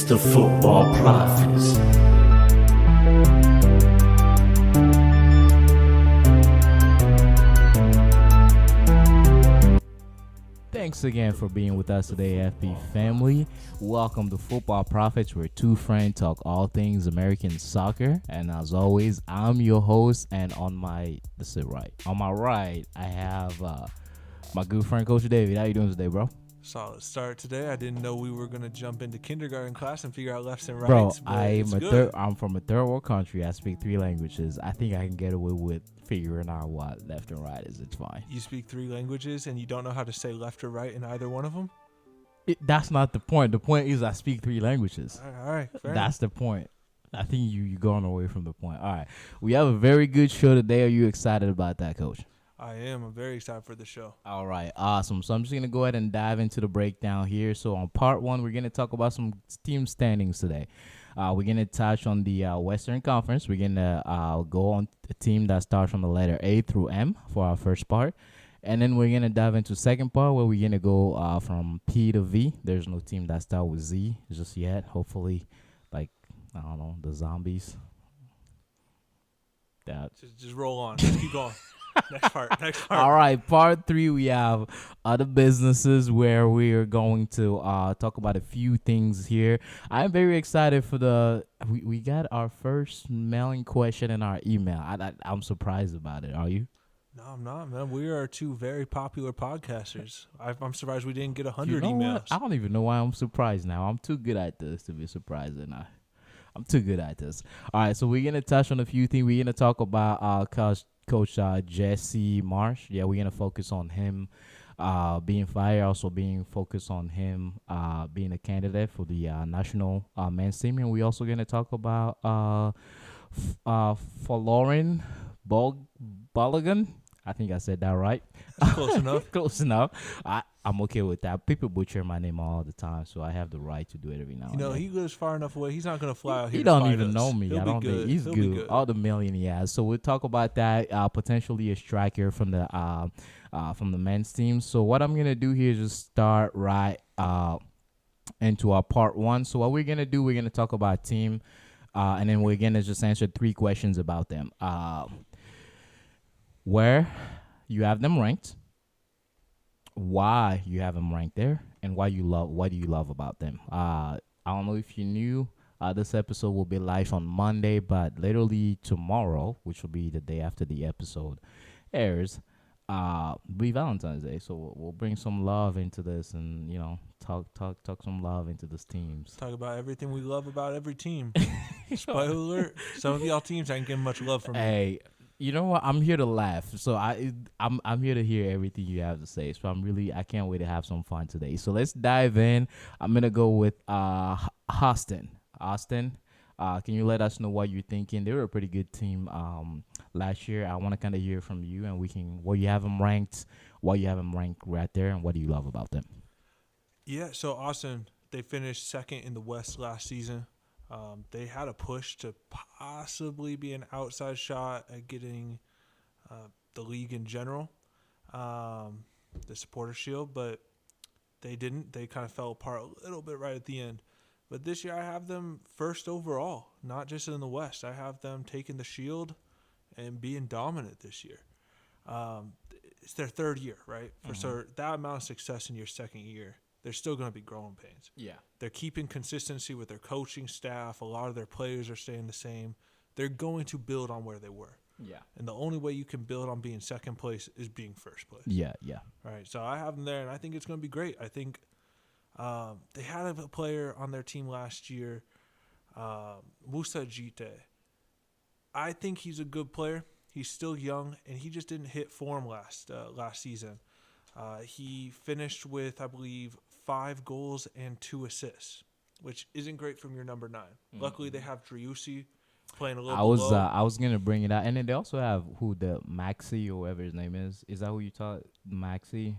It's the Football Prophets. Thanks again for being with us today, FB family. Welcome to Football Prophets, where two friends talk all things American soccer. And as always, I'm your host. And on my right, I have my good friend, Coach David. How you doing today, bro? Solid start today. I didn't know we were gonna jump into kindergarten class and figure out lefts and Bro, rights. I'm from a third world country. I speak 3 languages. I think I can get away with figuring out what left and right is. It's fine. You speak 3 languages and you don't know how to say left or right in either one of them? That's not the point. The point is I speak 3 languages. All right. That's the point. I think you're going away from the point. All right. We have a very good show today. Are you excited about that, Coach? I am. I'm very excited for the show. All right. Awesome. So I'm just going to go ahead and dive into the breakdown here. So on part 1, we're going to talk about some team standings today. We're going to touch on the Western Conference. We're going to go on a team that starts from the letter A through M for our first part. And then we're going to dive into second part where we're going to go from P to V. There's no team that starts with Z just yet. Hopefully, I don't know, the zombies. Just roll on. Just keep going. Next part. All right, part 3, we have other businesses where we are going to talk about a few things here. I'm very excited for we got our first mailing question in our email. I'm surprised about it. Are you? No, I'm not, man. We are 2 very popular podcasters. I'm surprised we didn't get 100 You know emails. what? I don't even know why I'm surprised now. I'm too good at this to be surprised, and I'm too good at this. All right, so we're going to touch on a few things. We're going to talk about Coach Jesse Marsch. Yeah, we're going to focus on him being fired, also being focused on him being a candidate for the national men's team. And we're also going to talk about Folarin Balogun. I think I said that right. That's close enough. Close enough. I'm okay with that. People butcher my name all the time, so I have the right to do it every now and then. He lives far enough away. He's not going to fly out here. He to don't fight even us. know me. I don't think he's good. All the million he has. So we'll talk about that. Potentially a striker from the men's team. So what I'm gonna do here is just start right into our part 1. So what we're gonna do, we're gonna talk about team, and then we're gonna just answer 3 questions about them. Where you have them ranked, why you have them ranked there, and what do you love about them. I don't know if you knew, this episode will be live on Monday, but literally tomorrow, which will be the day after the episode airs, will be Valentine's Day. So we'll bring some love into this, and talk some love into this teams. Talk about everything we love about every team. Spoiler alert: some of y'all teams ain't getting much love from me. Hey. You know what? I'm here to laugh, so I'm here to hear everything you have to say. So I can't wait to have some fun today. So let's dive in. I'm gonna go with Austin. Austin, can you let us know what you're thinking? They were a pretty good team last year. I want to kind of hear from you, and where you have them ranked, right there, and what do you love about them? Yeah, so Austin, they finished second in the West last season. They had a push to possibly be an outside shot at getting the league in general, the Supporter Shield, but they didn't. They kind of fell apart a little bit right at the end. But this year I have them first overall, not just in the West. I have them taking the Shield and being dominant this year. It's their 3rd year, right? For that amount of success in your 2nd year, there's still going to be growing pains. Yeah. They're keeping consistency with their coaching staff. A lot of their players are staying the same. They're going to build on where they were. Yeah. And the only way you can build on being second place is being first place. Yeah. All right. So I have them there, and I think it's going to be great. I think they had a player on their team last year, Musa Jite. I think he's a good player. He's still young, and he just didn't hit form last season. He finished with, I believe, 5 goals and 2 assists, which isn't great from your number 9. Mm-hmm. Luckily, they have Driussi playing a little below. I was gonna bring it out, and then they also have the Maxi or whatever his name is. Is that who you taught? Maxi?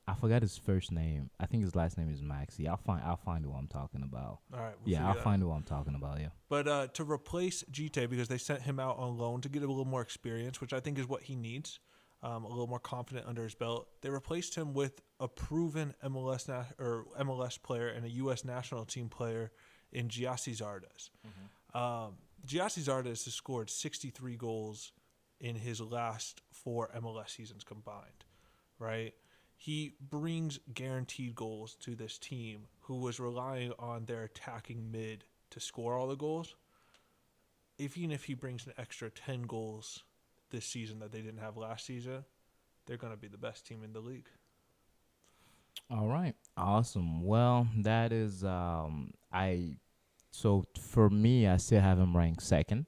I forgot his first name. I think his last name is Maxi. I'll find who I'm talking about. All right. I'll find who I'm talking about. Yeah. But to replace Jite, because they sent him out on loan to get a little more experience, which I think is what he needs. A little more confident under his belt. They replaced him with a proven MLS player and a U.S. national team player in Giassi Zardes. Giassi Zardes has scored 63 goals in his last 4 MLS seasons combined, right? He brings guaranteed goals to this team who was relying on their attacking mid to score all the goals. Even if he brings an extra 10 goals this season that they didn't have last season, they're going to be the best team in the league. All right. Awesome. Well, that is so for me, I still have him ranked second.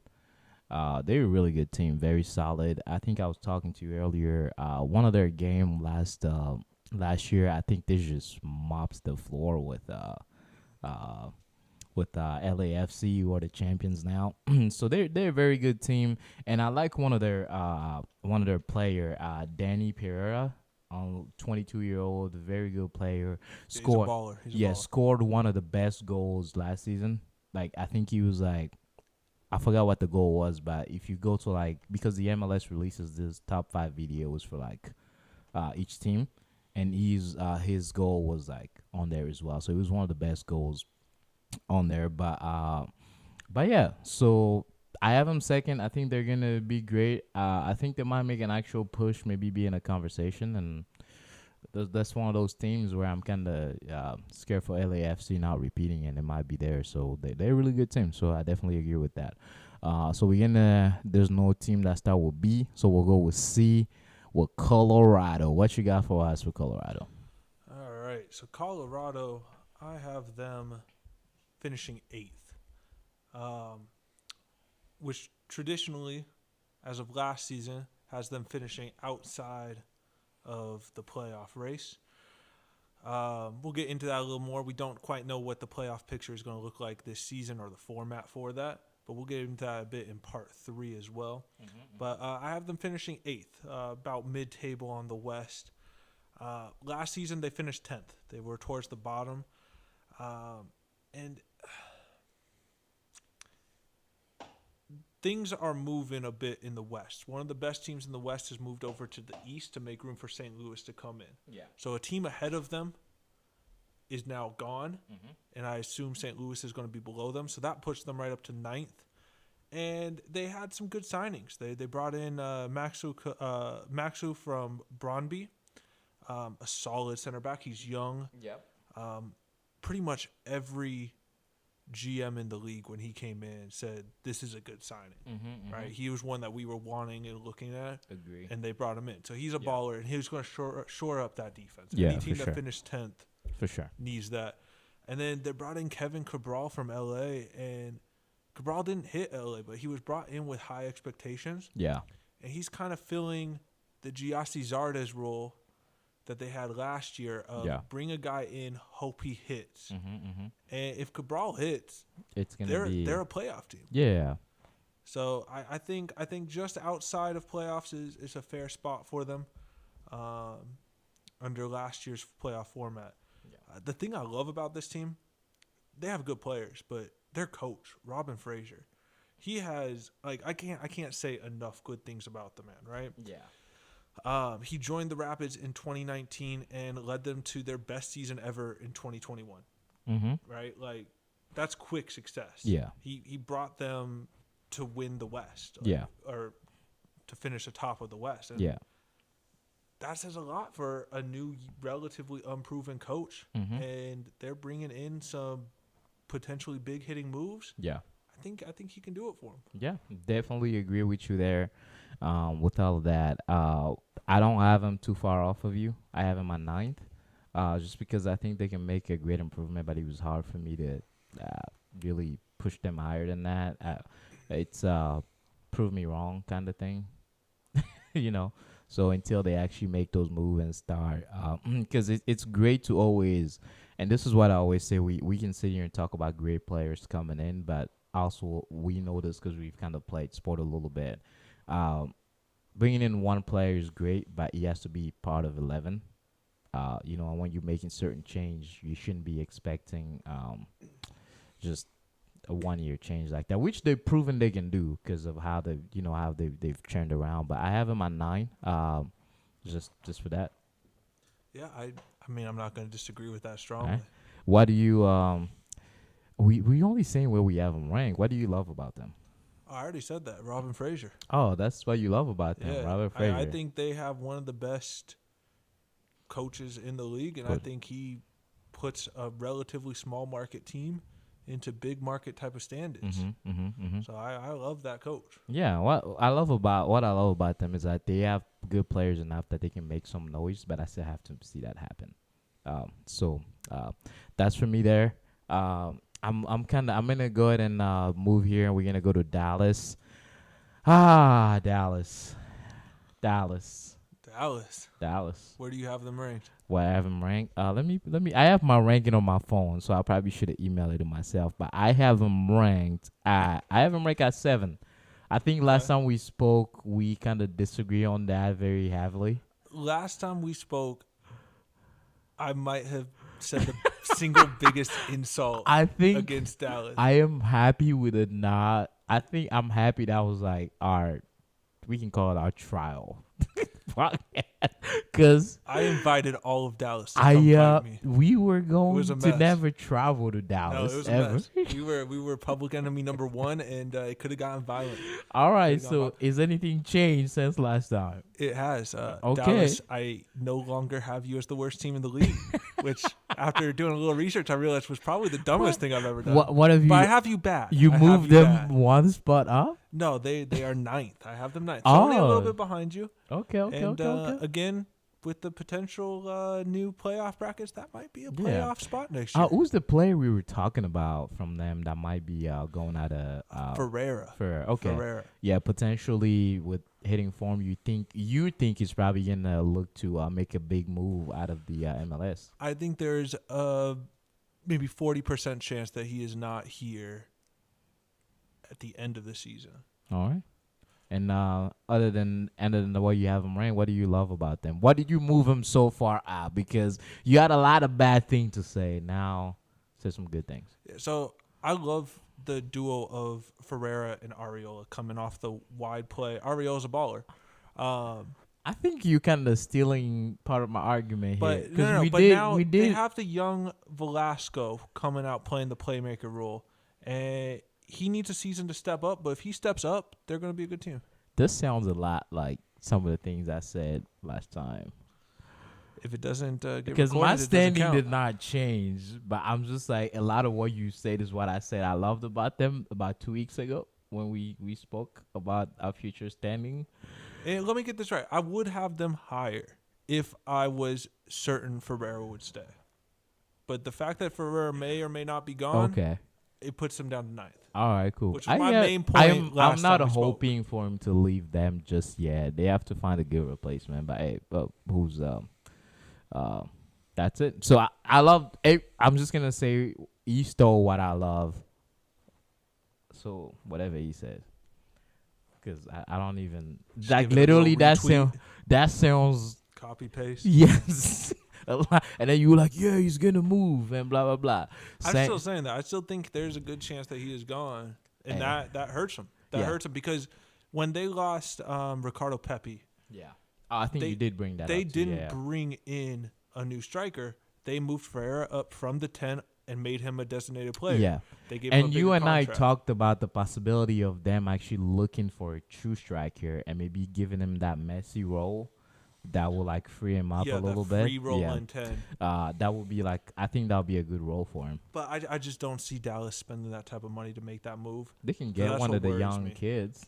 They're a really good team, very solid. I think I was talking to you earlier. One of their game last year, I think they just mops the floor with LAFC, who are the champions now. So they're a very good team, and I like one of their player, Danny Pereira, 22-year-old, very good player. Scored, He's a baller. He's a baller. Scored one of the best goals last season. Like I think he was like, I forgot what the goal was, but if you go to because the MLS releases this top 5 videos for each team, and his goal was on there as well. So it was one of the best goals on there. But yeah, so I have them second. I think they're gonna be great. I think they might make an actual push, maybe be in a conversation, and that's one of those teams where I'm kind of scared for LAFC not repeating, and it might be there. So they're a really good team. So I definitely agree with that. So there's no team that start with B, so we'll go with C, with Colorado. What you got for us for Colorado? All right. So Colorado, I have them finishing 8th, which traditionally, as of last season, has them finishing outside of the playoff race. We'll get into that a little more. We don't quite know what the playoff picture is going to look like this season or the format for that, but we'll get into that a bit in part 3 as well. But I have them finishing 8th, about mid-table on the West. Last season, they finished 10th. They were towards the bottom. And things are moving a bit in the West. One of the best teams in the West has moved over to the East to make room for St. Louis to come in. Yeah. So a team ahead of them is now gone, and I assume St. Louis is going to be below them. So that puts them right up to 9th. And they had some good signings. They brought in Maxu from Brøndby, a solid center back. He's young. Yep. Pretty much every GM in the league when he came in said this is a good signing, right? He was one that we were wanting and looking at. Agree. And they brought him in. So he's a baller, and he was going to shore up that defense. Yeah, Any team that finished 10th for sure needs that. And then they brought in Kevin Cabral from LA, and Cabral didn't hit LA, but he was brought in with high expectations. Yeah. And he's kind of filling the Giassi Zardes role that they had last year of bring a guy in, hope he hits. And if Cabral hits, they're a playoff team. Yeah. So I think just outside of playoffs is a fair spot for them under last year's playoff format. Yeah. The thing I love about this team, they have good players, but their coach, Robin Fraser, he has I can't say enough good things about the man, right? Yeah. He joined the Rapids in 2019 and led them to their best season ever in 2021. Right? That's quick success. Yeah. He brought them to win the West. Or to finish atop of the West. And that says a lot for a new, relatively unproven coach. And they're bringing in some potentially big hitting moves. Yeah. I think he can do it for him. Yeah, definitely agree with you there. With all of that, I don't have him too far off of you. I have him at 9th, just because I think they can make a great improvement. But it was hard for me to really push them higher than that. It's prove me wrong kind of thing, you know. So until they actually make those moves and start, because it's great to always, and this is what I always say. We can sit here and talk about great players coming in, but also we know this because we've kind of played sport a little bit. Bringing in one player is great, but he has to be part of 11. And when you're making certain change, you shouldn't be expecting just a 1-year change like that, which they've proven they can do because of how they've turned around. But I have him at 9, just for that. Yeah, I mean I'm not going to distree with that strongly. Right. What do you We only saying where we have them ranked. What do you love about them? I already said that. Robin Fraser. Oh, that's what you love about them, Yeah, Robert Fraser. I think they have one of the best coaches in the league, and I think he puts a relatively small market team into big market type of standards. So I love that coach. Yeah, what I love about them is that they have good players enough that they can make some noise, but I still have to see that happen. So that's for me there. I'm gonna go ahead and move here, and we're gonna go to Dallas. Dallas. Where do you have them ranked? Where I have them ranked. Let me. I have my ranking on my phone, so I probably should have emailed it to myself. But I have them ranked. I have them ranked at 7. I think last time we spoke, we kind of disagree on that very heavily. Last time we spoke, I might have said the single biggest insult against Dallas. I am happy with it now. I think I'm happy that was like we can call it our trial. Because I invited all of Dallas to come fight me. We were going to never travel to Dallas. No, it was ever. a mess. We were public enemy number 1, and it could have gotten violent. All right, so is anything changed since last time? It has. Okay. Dallas, I no longer have you as the worst team in the league, which after doing a little research, I realized was probably the dumbest thing I've ever done. What have you? But I have you back. You moved them one spot up? No, they are 9th. I have them 9th. So only a little bit behind you. Okay. Again, with the potential new playoff brackets, that might be a playoff spot next year. Who's the player we were talking about from them that might be going out of Ferreira? Okay. Ferreira. Yeah, potentially with hitting form, you think he's probably gonna look to make a big move out of the MLS. I think there's maybe 40% chance that he is not here at the end of the season. All right. And other than the way you have them ranked, what do you love about them? What did you move them so far out? Because you had a lot of bad things to say. Now, say some good things. Yeah, so I love the duo of Ferreira and Arriola coming off the wide play. Arriola's a baller. I think you kind of stealing part of my argument here. But now they have the young Velasco coming out playing the playmaker role, and he needs a season to step up, but if he steps up, they're going to be a good team. This sounds a lot like some of the things I said last time. If it doesn't get because recorded, my standing did not change, but I'm just like a lot of what you said is what I said I loved about them about 2 weeks ago when we spoke about our future standing. And let me get this right. I would have them higher if I was certain Ferreira would stay. But the fact that Ferreira may or may not be gone, it puts them down to 9th. All right, cool. Which is my main point. I'm not hoping for him to leave them just yet. They have to find a good replacement. But who's that's it. So I love. I'm just gonna say he stole what I love. So whatever he says, because I don't even just like literally that sounds copy paste. Yes. And then you were like, yeah, he's going to move and blah, blah, blah. I'm still saying that. I still think there's a good chance that he is gone. And that hurts him. That hurts him because when they lost Ricardo Pepi. Yeah. I think you did bring that up. They didn't bring in a new striker. They moved Ferreira up from the 10 and made him a designated player. Yeah. They gave him a bigger contract. I talked about the possibility of them actually looking for a true striker and maybe giving him that Messi role. That will like free him up a little bit. Free role in 10. That would be like I think that would be a good role for him. But I just don't see Dallas spending that type of money to make that move. They can get one of the young kids.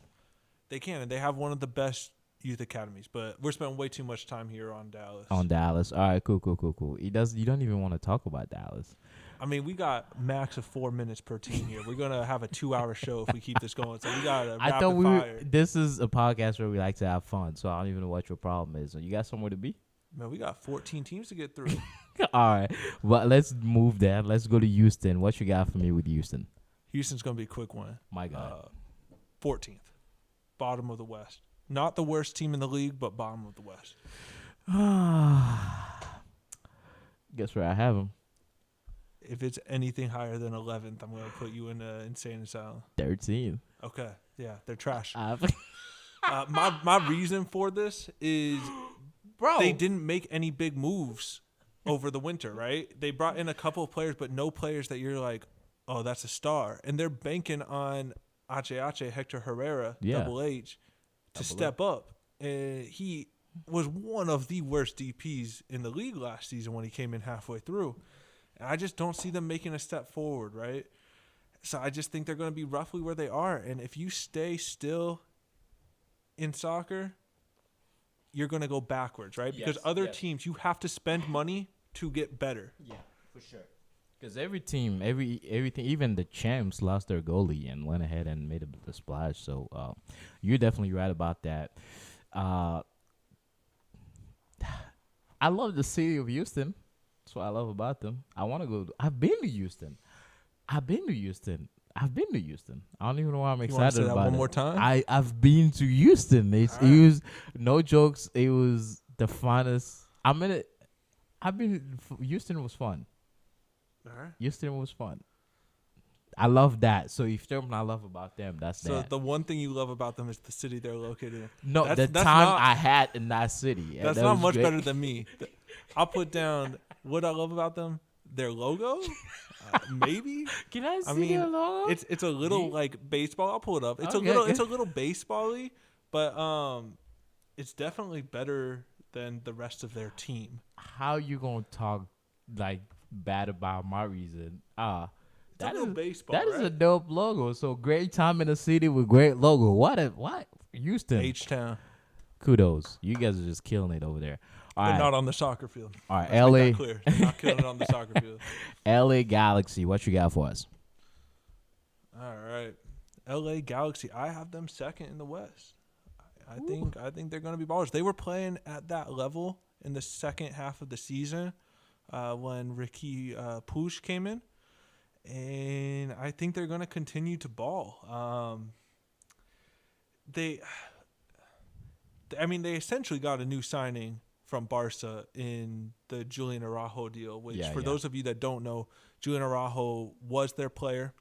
They can, and they have one of the best youth academies. But we're spending way too much time here on Dallas. All right, cool. You don't even want to talk about Dallas. I mean, we got max of 4 minutes per team here. We're gonna have a 2-hour show if we keep this going. So we got a rapid fire. This is a podcast where we like to have fun. So I don't even know what your problem is. You got somewhere to be? Man, we got 14 teams to get through. All right, but let's move that. Let's go to Houston. What you got for me with Houston? Houston's gonna be a quick one. My God. 14th, bottom of the West. Not the worst team in the league, but bottom of the West. Guess where I have them. If it's anything higher than 11th, I'm going to put you in an insane asylum. 13th. Okay. Yeah, they're trash. My reason for this is they didn't make any big moves over the winter, right? They brought in a couple of players, but no players that you're like, oh, that's a star. And they're banking on Hector Herrera, Yeah. Double H, to step up. And he was one of the worst DPs in the league last season when he came in halfway through. And I just don't see them making a step forward, right? So I just think they're going to be roughly where they are. And if you stay still in soccer, you're going to go backwards, right? Because other teams, you have to spend money to get better. Yeah, for sure. Because every team, everything, even the champs lost their goalie and went ahead and made the splash. So you're definitely right about that. I love the city of Houston. That's what I love about them. I want to go. I've been to Houston. I don't even know why I'm excited say that about one it. more time? I've been to Houston. It was no jokes. It was the funnest. Houston was fun. All right. Houston was fun. I love that. So if something I love about them, that's So that. the one thing you love about them is the city they're located in. No, that's time not- I had in that city. That's that not was much great. better than me. I'll put down what I love about them. Their logo, maybe. Can I see mean, their logo? It's a little like baseball. I'll pull it up. It's Okay. a little baseball-y, but it's definitely better than the rest of their team. How you gonna talk like bad about my reason? It's a little baseball. That is right? a dope logo. So great time in the city with great logo. What? Houston. H-Town, Kudos. You guys are just killing it over there. All but right. not on the soccer field. All right, Let's make LA. that clear. They're not killing it on the soccer field. LA Galaxy. What you got for us? All right, LA Galaxy. I have them second in the West. I think they're going to be ballers. They were playing at that level in the second half of the season when Ricky Puig came in, and I think they're going to continue to ball. They essentially got a new signing from Barca in the Julian Araujo deal, which for those of you that don't know, Julian Araujo was their player,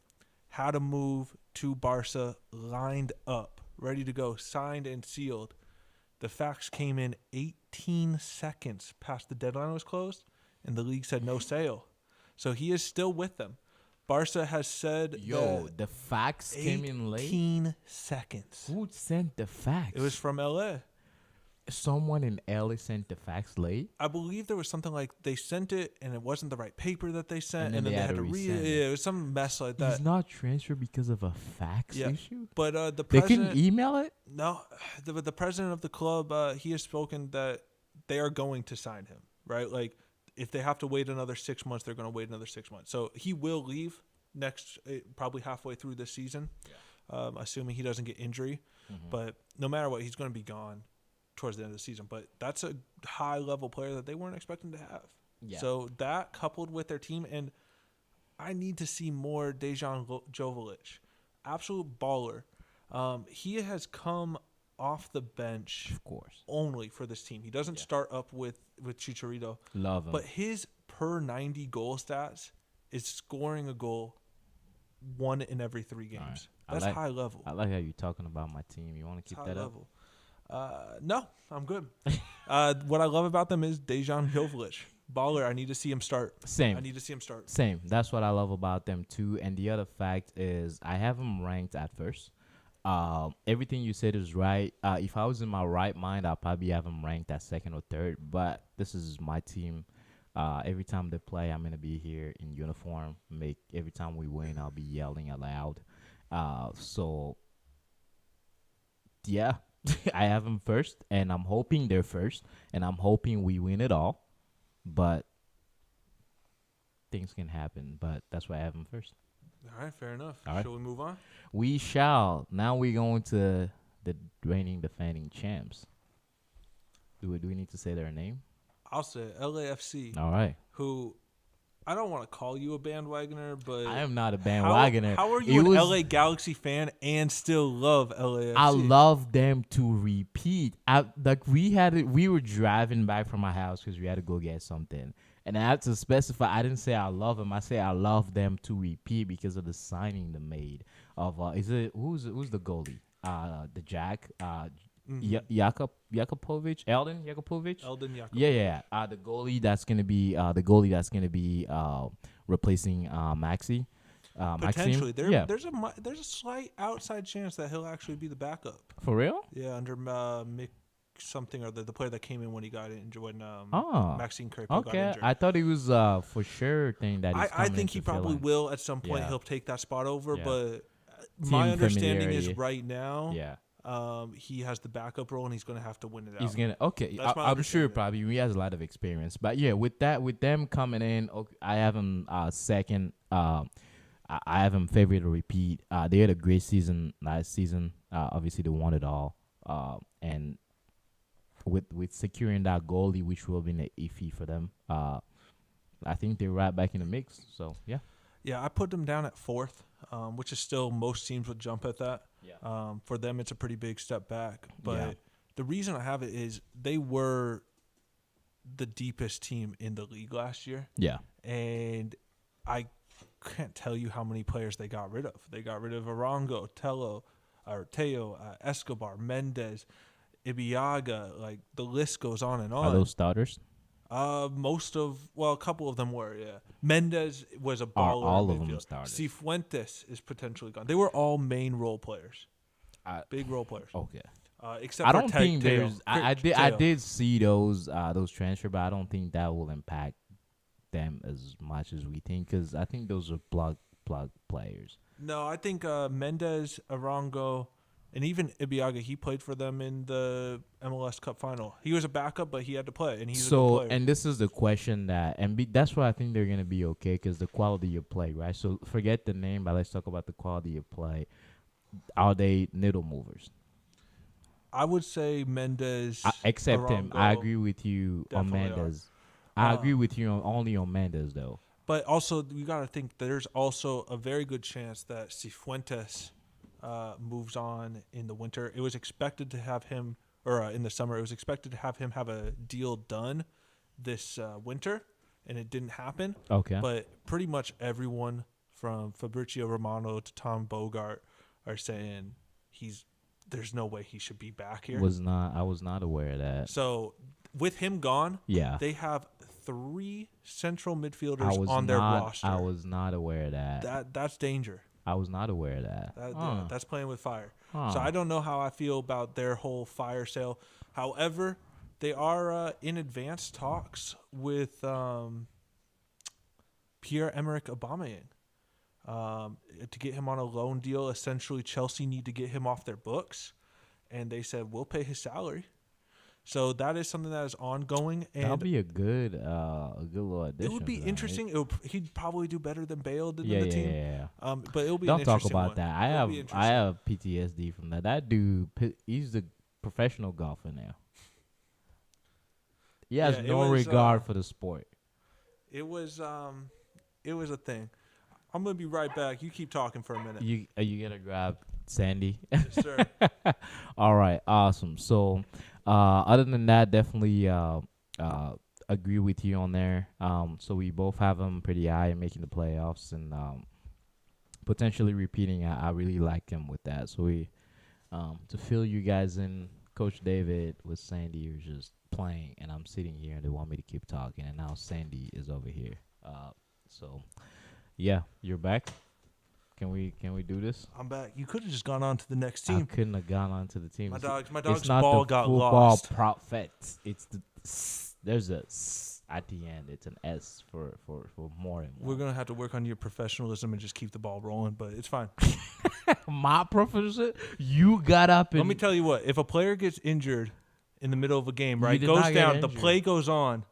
had a move to Barca, lined up, ready to go, signed and sealed. The fax came in 18 seconds past the deadline was closed, and the league said no sale. So he is still with them. Barca has said The fax came in late. 18 seconds. Who sent the fax? It was from LA. Someone in LA sent the fax late. I believe there was something like they sent it and it wasn't the right paper that they sent, And and then then they they had had to to read resend it. it. Yeah, it was some mess like that. He's not transferred because of a fax Yeah. issue. But the They president, couldn't email it. no, the president of the club, he has spoken that they are going to sign him. Right, like if they have to wait another 6 months, they're going to wait another 6 months. So he will leave probably halfway through this season, assuming he doesn't get injury. Mm-hmm. But no matter what, he's going to be gone towards the end of the season. But that's a high level player that they weren't expecting to have. Yeah. So that coupled with their team, and I need to see more Dejan Joveljic, absolute baller. He has come off the bench, Of course. only for this team. He doesn't start up with Chicharito, Love him. but his per 90 goal stats is scoring a goal 1 in every 3 games. Right. That's high level. I like how you're talking about my team. You want to keep High that up? level. No, I'm good. What I love about them is Dejan Joveljic. Baller, I need to see him start. Same. I need to see him start. Same. That's what I love about them too. And the other fact is I have them ranked at first. Everything you said is right. If I was in my right mind, I'll probably have them ranked at second or third. But this is my team. Every time they play, I'm gonna be here in uniform. Every time we win, I'll be yelling aloud. So yeah, I have them first, and I'm hoping they're first, and I'm hoping we win it all. But things can happen. But that's why I have them first. All right, fair enough. All right. Shall we move on? We shall. Now we're going to the reigning defending champs. Do we need to say their name? I'll say it, LAFC, All right. who I don't want to call you a bandwagoner, but I am not a bandwagoner. How are you an It was- LA Galaxy fan and still love LAFC? I love them to repeat. We were driving back from my house because we had to go get something. And I had to specify, I didn't say I love them. I say I love them to repeat because of the signing they made of who's the goalie? The Jack Jakupovic, Eldon Jakupovic. Eldon Jakob. Yeah. The goalie that's gonna be replacing Maxi. Potentially, Maxime, there's a slight outside chance that he'll actually be the backup. for real? Yeah, under Mick something or the player that came in when he got injured when Maxime Crepeau got Okay. injured. I thought he was for sure thing that he's I coming think he to fill probably in. will at some point. Yeah. He'll take that spot over, Yeah. but Team my understanding is familiarity. right now, Yeah. he has the backup role and he's going to have to win it out. He's gonna okay. That's my I'm sure understanding. probably he has a lot of experience, but yeah, with them coming in, okay, I have him second. I have him favorite to repeat. They had a great season last season. Obviously they won it all. And with securing that goalie, which will have been iffy for them, I think they're right back in the mix. So yeah. Yeah, I put them down at fourth, which is still most teams would jump at that. Yeah. For them, it's a pretty big step back. But Yeah. the reason I have it is they were the deepest team in the league last year. Yeah. And I can't tell you how many players they got rid of. They got rid of Arango, Teo, Escobar, Mendez, Ibiaga. Like, the list goes on and on. Are those starters? A couple of them were, yeah. Mendez was a baller. All in of them midfield. started. Cifuentes is potentially gone. They were all main role players, big role players. Okay. Except I for don't think Teo. there's. I did see those transfer, but I don't think that will impact them as much as we think, because I think those are plug players. No, I think Mendez, Arango, and even Ibiaga, he played for them in the MLS Cup final. He was a backup, but he had to play, and he's a good player. And this is the question that's why I think they're gonna be okay, because the quality of play, right? So forget the name, but let's talk about the quality of play. Are they needle movers? I would say Mendez, Except him. Arango, I agree with you on definitely Mendes. I agree with you only on Mendes, though. But also, you got to think there's also a very good chance that Cifuentes moves on in the winter. It was expected to have him, or in the summer, it was expected to have him have a deal done this winter, and it didn't happen. Okay. But pretty much everyone from Fabrizio Romano to Tom Bogart are saying there's no way he should be back here. I was not aware of that. So with him gone, Yeah. they have 3 central midfielders on their roster. I was not aware of that. That's danger. I was not aware of that. That's playing with fire. Huh. So I don't know how I feel about their whole fire sale. However, they are in advanced talks with Pierre-Emerick Aubameyang to get him on a loan deal. Essentially, Chelsea need to get him off their books, and they said we'll pay his salary. So that is something that is ongoing, and that'll be a good little addition. it would be to that, interesting. right? He'd probably do better than Bale did Yeah, in the team. yeah. But it'll be Don't an talk interesting about one. that. It'll be I interesting. have PTSD from that. That dude, he's a professional golfer now. He has Yeah, it no was, regard for the sport. It was a thing. I'm gonna be right back. You keep talking for a minute. Are you gonna grab Sandy? Yes, sir. All right, awesome. So, other than that, definitely agree with you on there. So we both have him pretty high in making the playoffs and potentially repeating. I really like him with that. So we to fill you guys in, Coach David with Sandy was just playing, and I'm sitting here, and they want me to keep talking, and now Sandy is over here. So yeah, you're back. Can we do this? I'm back. You could have just gone on to the next I team. couldn't have gone on to the team. My dog's It's not ball the got football lost. prophet. It's the there's a at the end. It's an S for more than We're one. gonna have to work on your professionalism and just keep the ball rolling, but it's fine. My professor, you got up and Let me tell you what: if a player gets injured in the middle of a game, You right, did goes not get down, the injured. play goes on.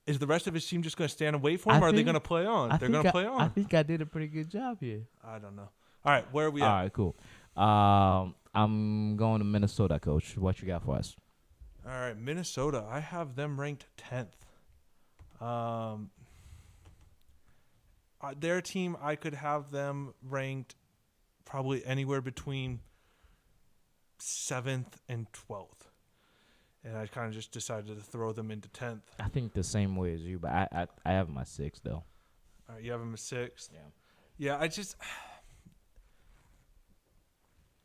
Is the rest of his team just gonna stand and wait for him, or are they gonna play on? They're gonna play on. I think I did a pretty good job here. I don't know. All right, where are we All at? right, cool. I'm going to Minnesota, Coach. What you got for us? All right, Minnesota. I have them ranked 10th. Their team, I could have them ranked probably anywhere between 7th and 12th. And I kind of just decided to throw them into 10th. I think the same way as you, but I have my 6th, though. All right, you have them at 6th. Yeah. Yeah,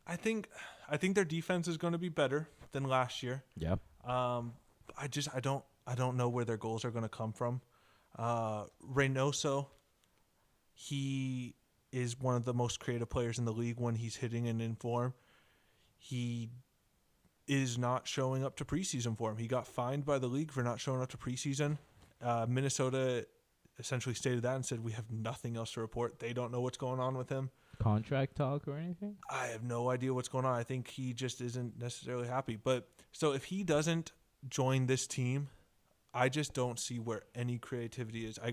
I think their defense is going to be better than last year. Yep. I don't know where their goals are going to come from. Reynoso, he is one of the most creative players in the league when he's hitting and in form. He is not showing up to preseason form. He got fined by the league for not showing up to preseason. Minnesota essentially stated that and said, we have nothing else to report. They don't know what's going on with him. Contract talk or anything? I have no idea what's going on. I think he just isn't necessarily happy. But so if he doesn't join this team, I just don't see where any creativity is. I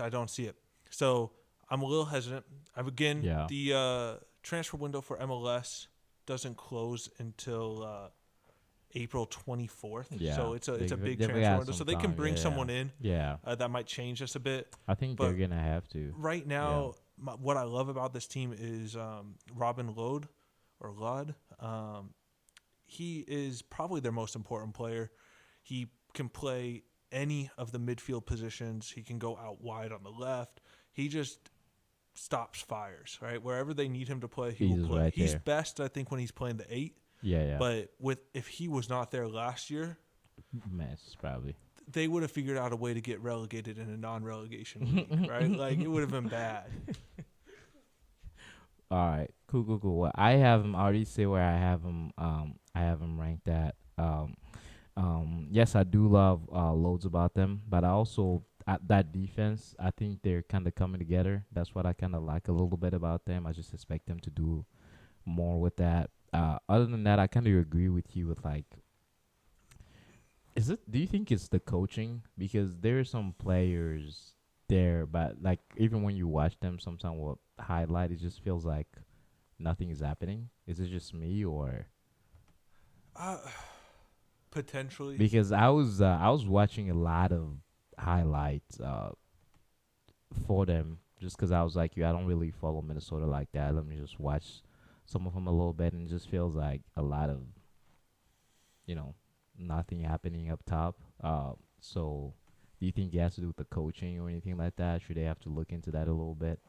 don't see it. So I'm a little hesitant. The transfer window for MLS doesn't close until April 24th. Yeah. So it's a big transfer window. So they can bring someone in. Yeah. That might change us a bit. I think they're going to have to. Right now, what I love about this team is Robin Lod. He is probably their most important player. He can play any of the midfield positions. He can go out wide on the left. He just stops fires, right? Wherever they need him to play, he will play. Right He's there. best, I think, when he's playing the 8. Yeah. But if he was not there last year, mess probably. They would have figured out a way to get relegated in a non-relegation league, right? Like, it would have been bad. All right, cool. Well, I have him. I already say where I have him. I have him ranked at. Yes, I do love loads about them, but I also at that defense, I think they're kind of coming together. That's what I kind of like a little bit about them. I just expect them to do more with that. Other than that, I kind of agree with you with like. Do you think it's the coaching? Because there are some players there, but like even when you watch them, sometimes what highlight, it just feels like nothing is happening. Is it just me or? Potentially. Because I was watching a lot of highlights for them just because I was like, I don't really follow Minnesota like that. Let me just watch some of them a little bit, and it just feels like a lot of, nothing happening up top. So do you think it has to do with the coaching or anything like that? Should they have to look into that a little bit?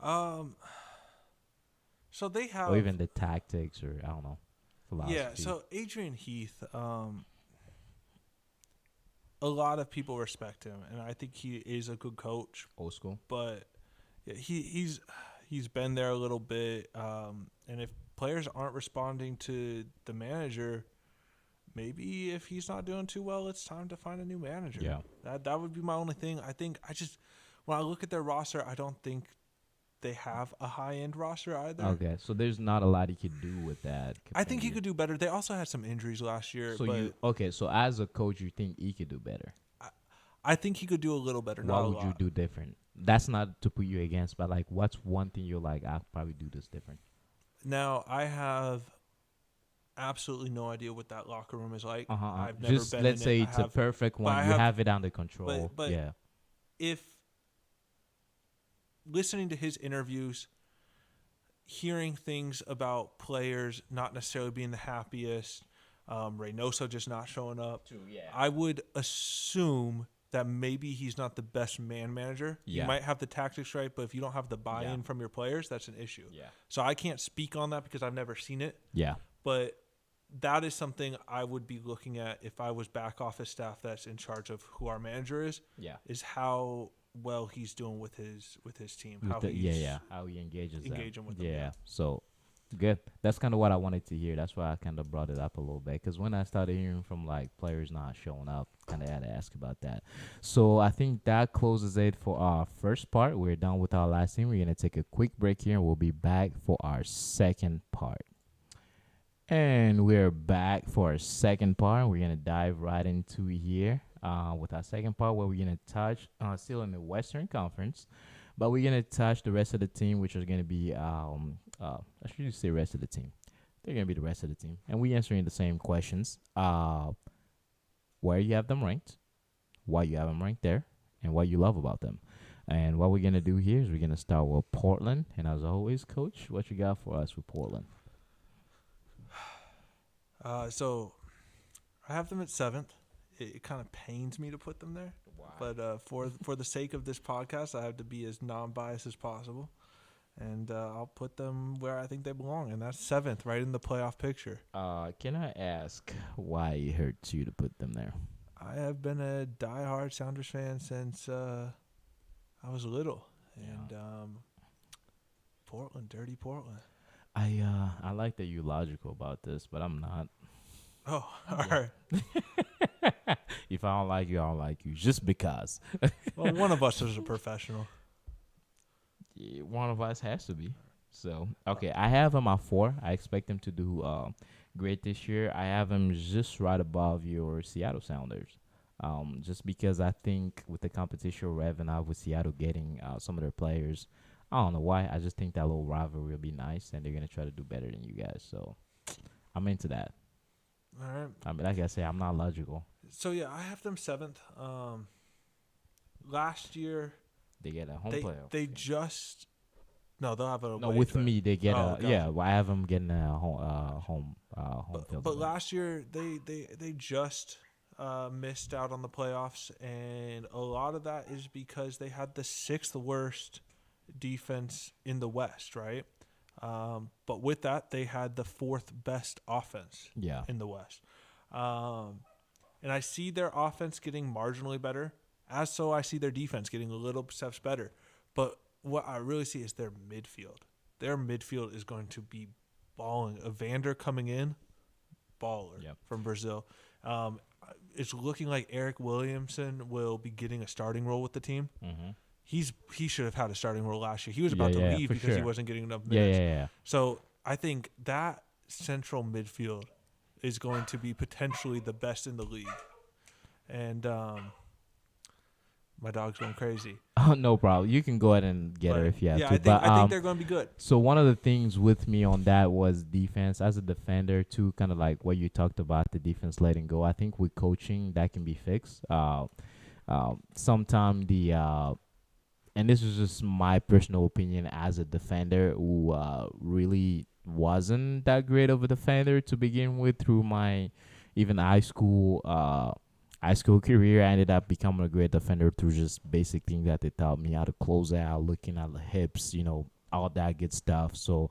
So they have, or even the tactics, or I don't know, philosophy. Yeah. So Adrian Heath, a lot of people respect him, and I think he is a good coach. Old school. But yeah, he's been there a little bit, and if players aren't responding to the manager, maybe if he's not doing too well, it's time to find a new manager. Yeah. That would be my only thing. I think when I look at their roster, I don't think they have a high-end roster either. Okay, so there's not a lot he could do with that. I think he could do better. They also had some injuries last year. So so as a coach, you think he could do better? I think he could do a little better. What would you do different? That's not to put you against, but like, what's one thing you're like, I'll probably do this different? Now, I have absolutely no idea what that locker room is like. I've never just been let's in say it. it's a perfect one. You have it under control. But yeah. If listening to his interviews, hearing things about players not necessarily being the happiest, Reynoso just not showing up, I would assume that maybe he's not the best man manager. Yeah. You might have the tactics right, but if you don't have the buy-in from your players, that's an issue. Yeah. So I can't speak on that because I've never seen it. Yeah. But that is something I would be looking at if I was back office staff that's in charge of who our manager is. Yeah. Is how well he's doing with his team. How he engages them with them. Yeah. So good. That's kind of what I wanted to hear. That's why I kind of brought it up a little bit, because when I started hearing from like players not showing up, kind of had to ask about that. So I think that closes it for our first part. We're done with our last team. We're gonna take a quick break here, and we'll be back for our second part. And we're back for our second part. We're going to dive right into here with our second part, where we're going to touch, still in the Western Conference, but we're going to touch the rest of the team, which is going to be, I should just say rest of the team. They're going to be the rest of the team. And we're answering the same questions. Where you have them ranked, why you have them ranked there, and what you love about them. And what we're going to do here is we're going to start with Portland. And as always, Coach, what you got for us with Portland? So I have them at 7th. It kind of pains me to put them there. Wow. But for the sake of this podcast, I have to be as non-biased as possible. And I'll put them where I think they belong, and that's 7th, right in the playoff picture. Can I ask why it hurts you to put them there? I have been a diehard Sounders fan since I was little. And Portland, dirty Portland. I like that you're logical about this, but I'm not. Oh, all right. If I don't like you, I don't like you. Just because. Well, one of us is a professional. Yeah, one of us has to be. So, okay, I have him at 4. I expect him to do great this year. I have him just right above your Seattle Sounders. Just because I think with the competition we're having out with Seattle getting some of their players, I don't know why. I just think that little rivalry will be nice, and they're going to try to do better than you guys. So, I'm into that. All right. I mean, like I say, I'm not logical. So, yeah, I have them 7th. Last year, They get a home playoff. They just... No, they'll have a No, away with trip. me, they get Gotcha. yeah. Well, I have them getting a home field. But last year, they just missed out on the playoffs, and a lot of that is because they had the 6th worst defense in the West, right? But with that, they had the 4th best offense in the West. And I see their offense getting marginally better, as so I see their defense getting a little steps better. But what I really see is their midfield. Their midfield is going to be balling. Evander coming in, baller from Brazil. It's looking like Eric Williamson will be getting a starting role with the team. Mm-hmm. He should have had a starting role last year. He was about to leave because he wasn't getting enough minutes. Yeah. So I think that central midfield is going to be potentially the best in the league. And my dog's going crazy. Oh, no problem. You can go ahead and get her if you have to. I think they're going to be good. So one of the things with me on that was defense. As a defender, too, kind of like what you talked about, the defense letting go. I think with coaching, that can be fixed. Sometimes and this is just my personal opinion as a defender who really wasn't that great of a defender to begin with through my even high school career. I ended up becoming a great defender through just basic things that they taught me, how to close out, looking at the hips, all that good stuff. So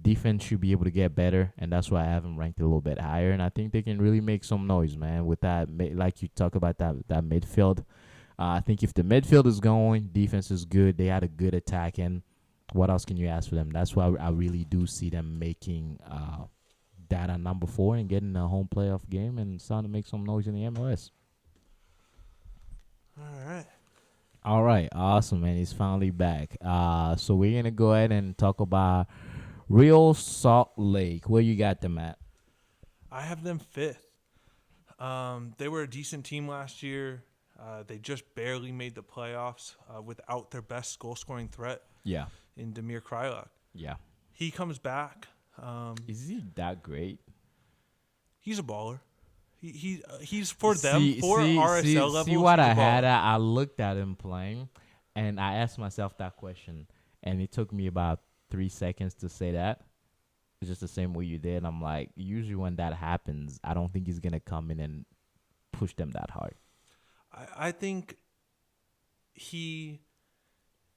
defense should be able to get better, and that's why I have them ranked a little bit higher. And I think they can really make some noise, man, with that. Like you talk about that midfield. I think if the midfield is going, defense is good. They had a good attack, and what else can you ask for them? That's why I really do see them making that at number 4 and getting a home playoff game and starting to make some noise in the MLS. All right. Awesome, man. He's finally back. So we're going to go ahead and talk about Real Salt Lake. Where you got them at? I have them 5th. They were a decent team last year. They just barely made the playoffs without their best goal-scoring threat. Yeah. In Damir Kreilach. Yeah. He comes back. Is he that great? He's a baller. He's for them for RSL levels. See what I had? I looked at him playing, and I asked myself that question, and it took me about 3 seconds to say that. It's just the same way you did. I'm like, usually when that happens, I don't think he's gonna come in and push them that hard. I think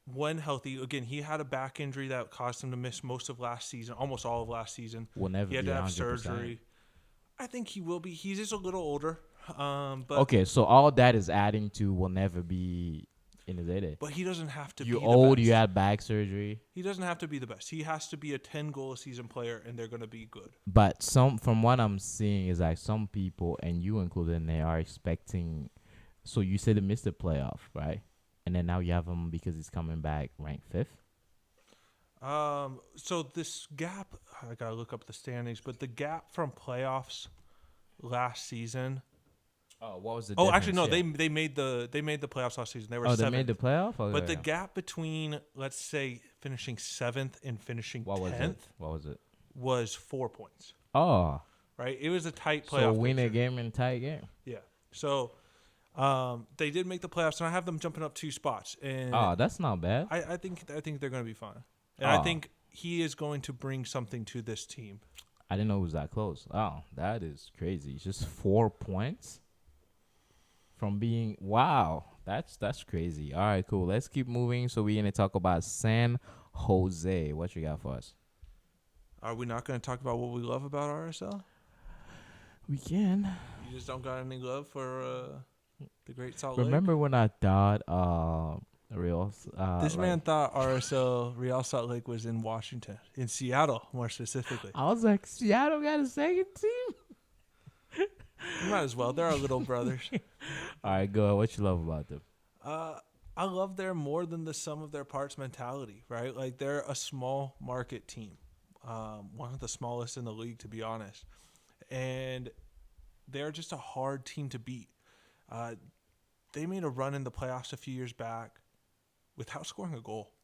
when healthy, again, he had a back injury that caused him to miss most of last season, almost all of last season. He had to have surgery. I think he will be. He's just a little older. But okay, so all that is adding to will never be in his heyday. But he doesn't have to be You're the old, best. you had back surgery. He doesn't have to be the best. He has to be a 10-goal-a-season player, and they're going to be good. But from what I'm seeing is like some people, and you included, they are expecting. So you said they missed the playoff, right? And then now you have him because he's coming back ranked 5th. So this gap, I gotta look up the standings, but the gap from playoffs last season. Oh, what was the? Oh, actually, no. They made the playoffs last season. They were 7th. They made the playoff. Oh, but the gap between, let's say, finishing 7th and finishing 10th. What was it? Was 4 points. Oh, right. It was a tight playoff. So win a game in tight game. Yeah. So. They did make the playoffs, and I have them jumping up 2 spots. And that's not bad. I think they're going to be fine, and I think he is going to bring something to this team. I didn't know it was that close. Oh, that is crazy. Just 4 points from being That's crazy. All right, cool. Let's keep moving. So we're gonna talk about San Jose. What you got for us? Are we not going to talk about what we love about RSL? We can. You just don't got any love for. The Great Salt Lake. Remember when I thought Real. This man thought RSL Real Salt Lake was in Washington, in Seattle more specifically. I was like, Seattle got a second team. You might as well. They're our little brothers. All right, go ahead. What you love about them? I love their more than the sum of their parts mentality, right? Like, they're a small market team, one of the smallest in the league, to be honest. And they're just a hard team to beat. They made a run in the playoffs a few years back without scoring a goal.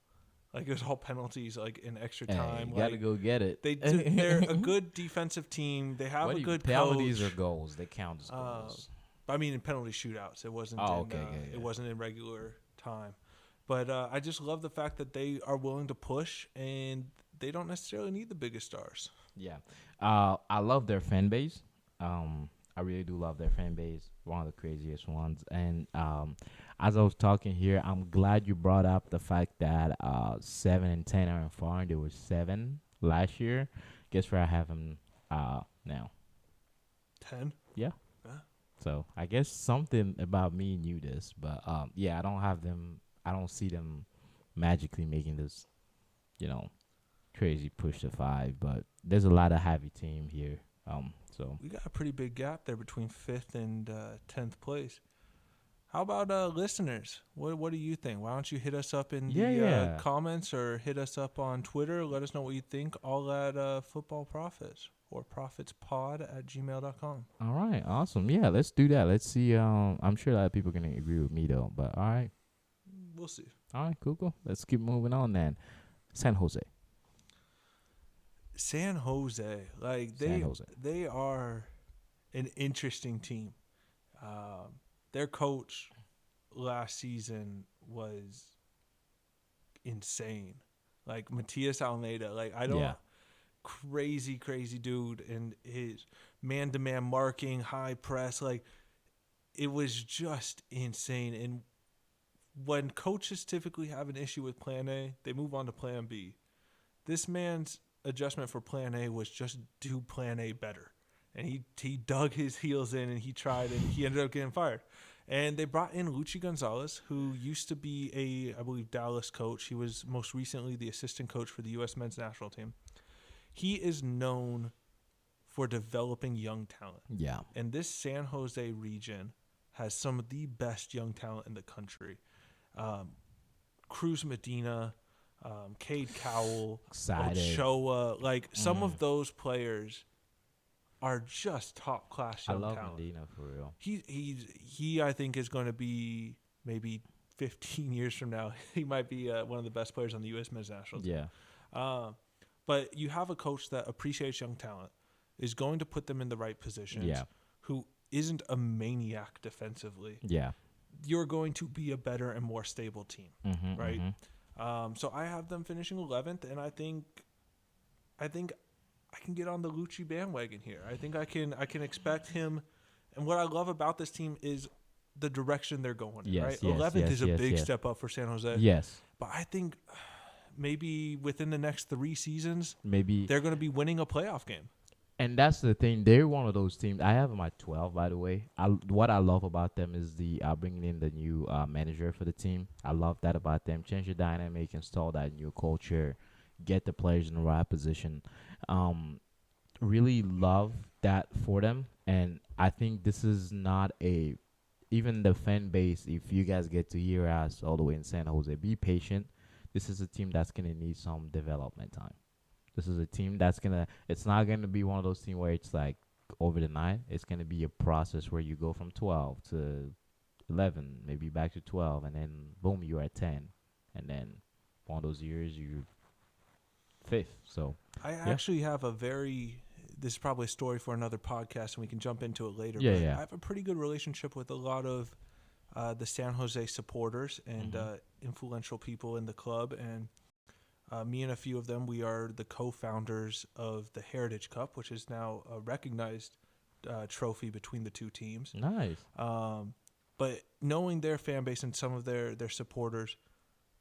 Like, it was all penalties, like, in extra time. You got to go get it. They're a good defensive team. They have a good penalties coach. or goals? They count as goals. I mean, in penalty shootouts. It wasn't. It wasn't in regular time. But I just love the fact that they are willing to push, and they don't necessarily need the biggest stars. Yeah, I love their fan base. I really do love their fan base. One of the craziest ones. And as I was talking here, I'm glad you brought up the fact that 7 and 10 are in foreign. There was 7 last year. Guess where I have them now? 10. Yeah. So I guess something about me knew this, but yeah, I don't have them. I don't see them magically making this, crazy push to 5. But there's a lot of heavy team here. So we got a pretty big gap there between 5th and 10th place. How about listeners? What do you think? Why don't you hit us up in the comments or hit us up on Twitter? Let us know what you think. All at Football Profits or profitspod@gmail.com. All right, awesome. Yeah, let's do that. Let's see. I'm sure a lot of people are gonna agree with me though. But all right, we'll see. All right, cool. Let's keep moving on then. San Jose, like they are an interesting team. Their coach last season was insane. Like Matias Almeida, crazy dude, and his man-to-man marking, high press, like it was just insane. And when coaches typically have an issue with plan A, they move on to plan B. This man's adjustment for plan A was just do plan A better. And he dug his heels in and he tried, and he ended up getting fired. And they brought in Luchi Gonzalez, who used to be I believe, Dallas coach. He was most recently the assistant coach for the U.S. men's national team. He is known for developing young talent. Yeah. And this San Jose region has some of the best young talent in the country. Cruz Medina, Cade Cowell, Ochoa, some of those players are just top class young talent. I love Medina for real. He I think is going to be maybe 15 years from now. He might be one of the best players on the U.S. men's national team. Yeah. But you have a coach that appreciates young talent, is going to put them in the right positions, who isn't a maniac defensively. Yeah. You're going to be a better and more stable team, right? Mm-hmm. So I have them finishing 11th, and I think I can get on the Lucci bandwagon here. I think I can expect him. And what I love about this team is the direction they're going in, right? 11th is a big step up for San Jose. Yes. But I think maybe within the next 3 seasons, they're going to be winning a playoff game. And that's the thing. They're one of those teams. I have them at 12, by the way. What I love about them is the bringing in the new manager for the team. I love that about them. Change the dynamic, install that new culture, get the players in the right position. Really love that for them. And I think this is not even the fan base, if you guys get to hear us all the way in San Jose, be patient. This is a team that's going to need some development time. This is a team that's it's not going to be one of those teams where it's like over the night. It's going to be a process where you go from 12 to 11, maybe back to 12, and then boom, you're at 10. And then one of those years, you're 5th. So I actually have this is probably a story for another podcast, and we can jump into it later. Yeah, but I have a pretty good relationship with a lot of the San Jose supporters and influential people in the club. And me and a few of them, we are the co-founders of the Heritage Cup, which is now a recognized trophy between the two teams. Nice. But knowing their fan base and some of their supporters,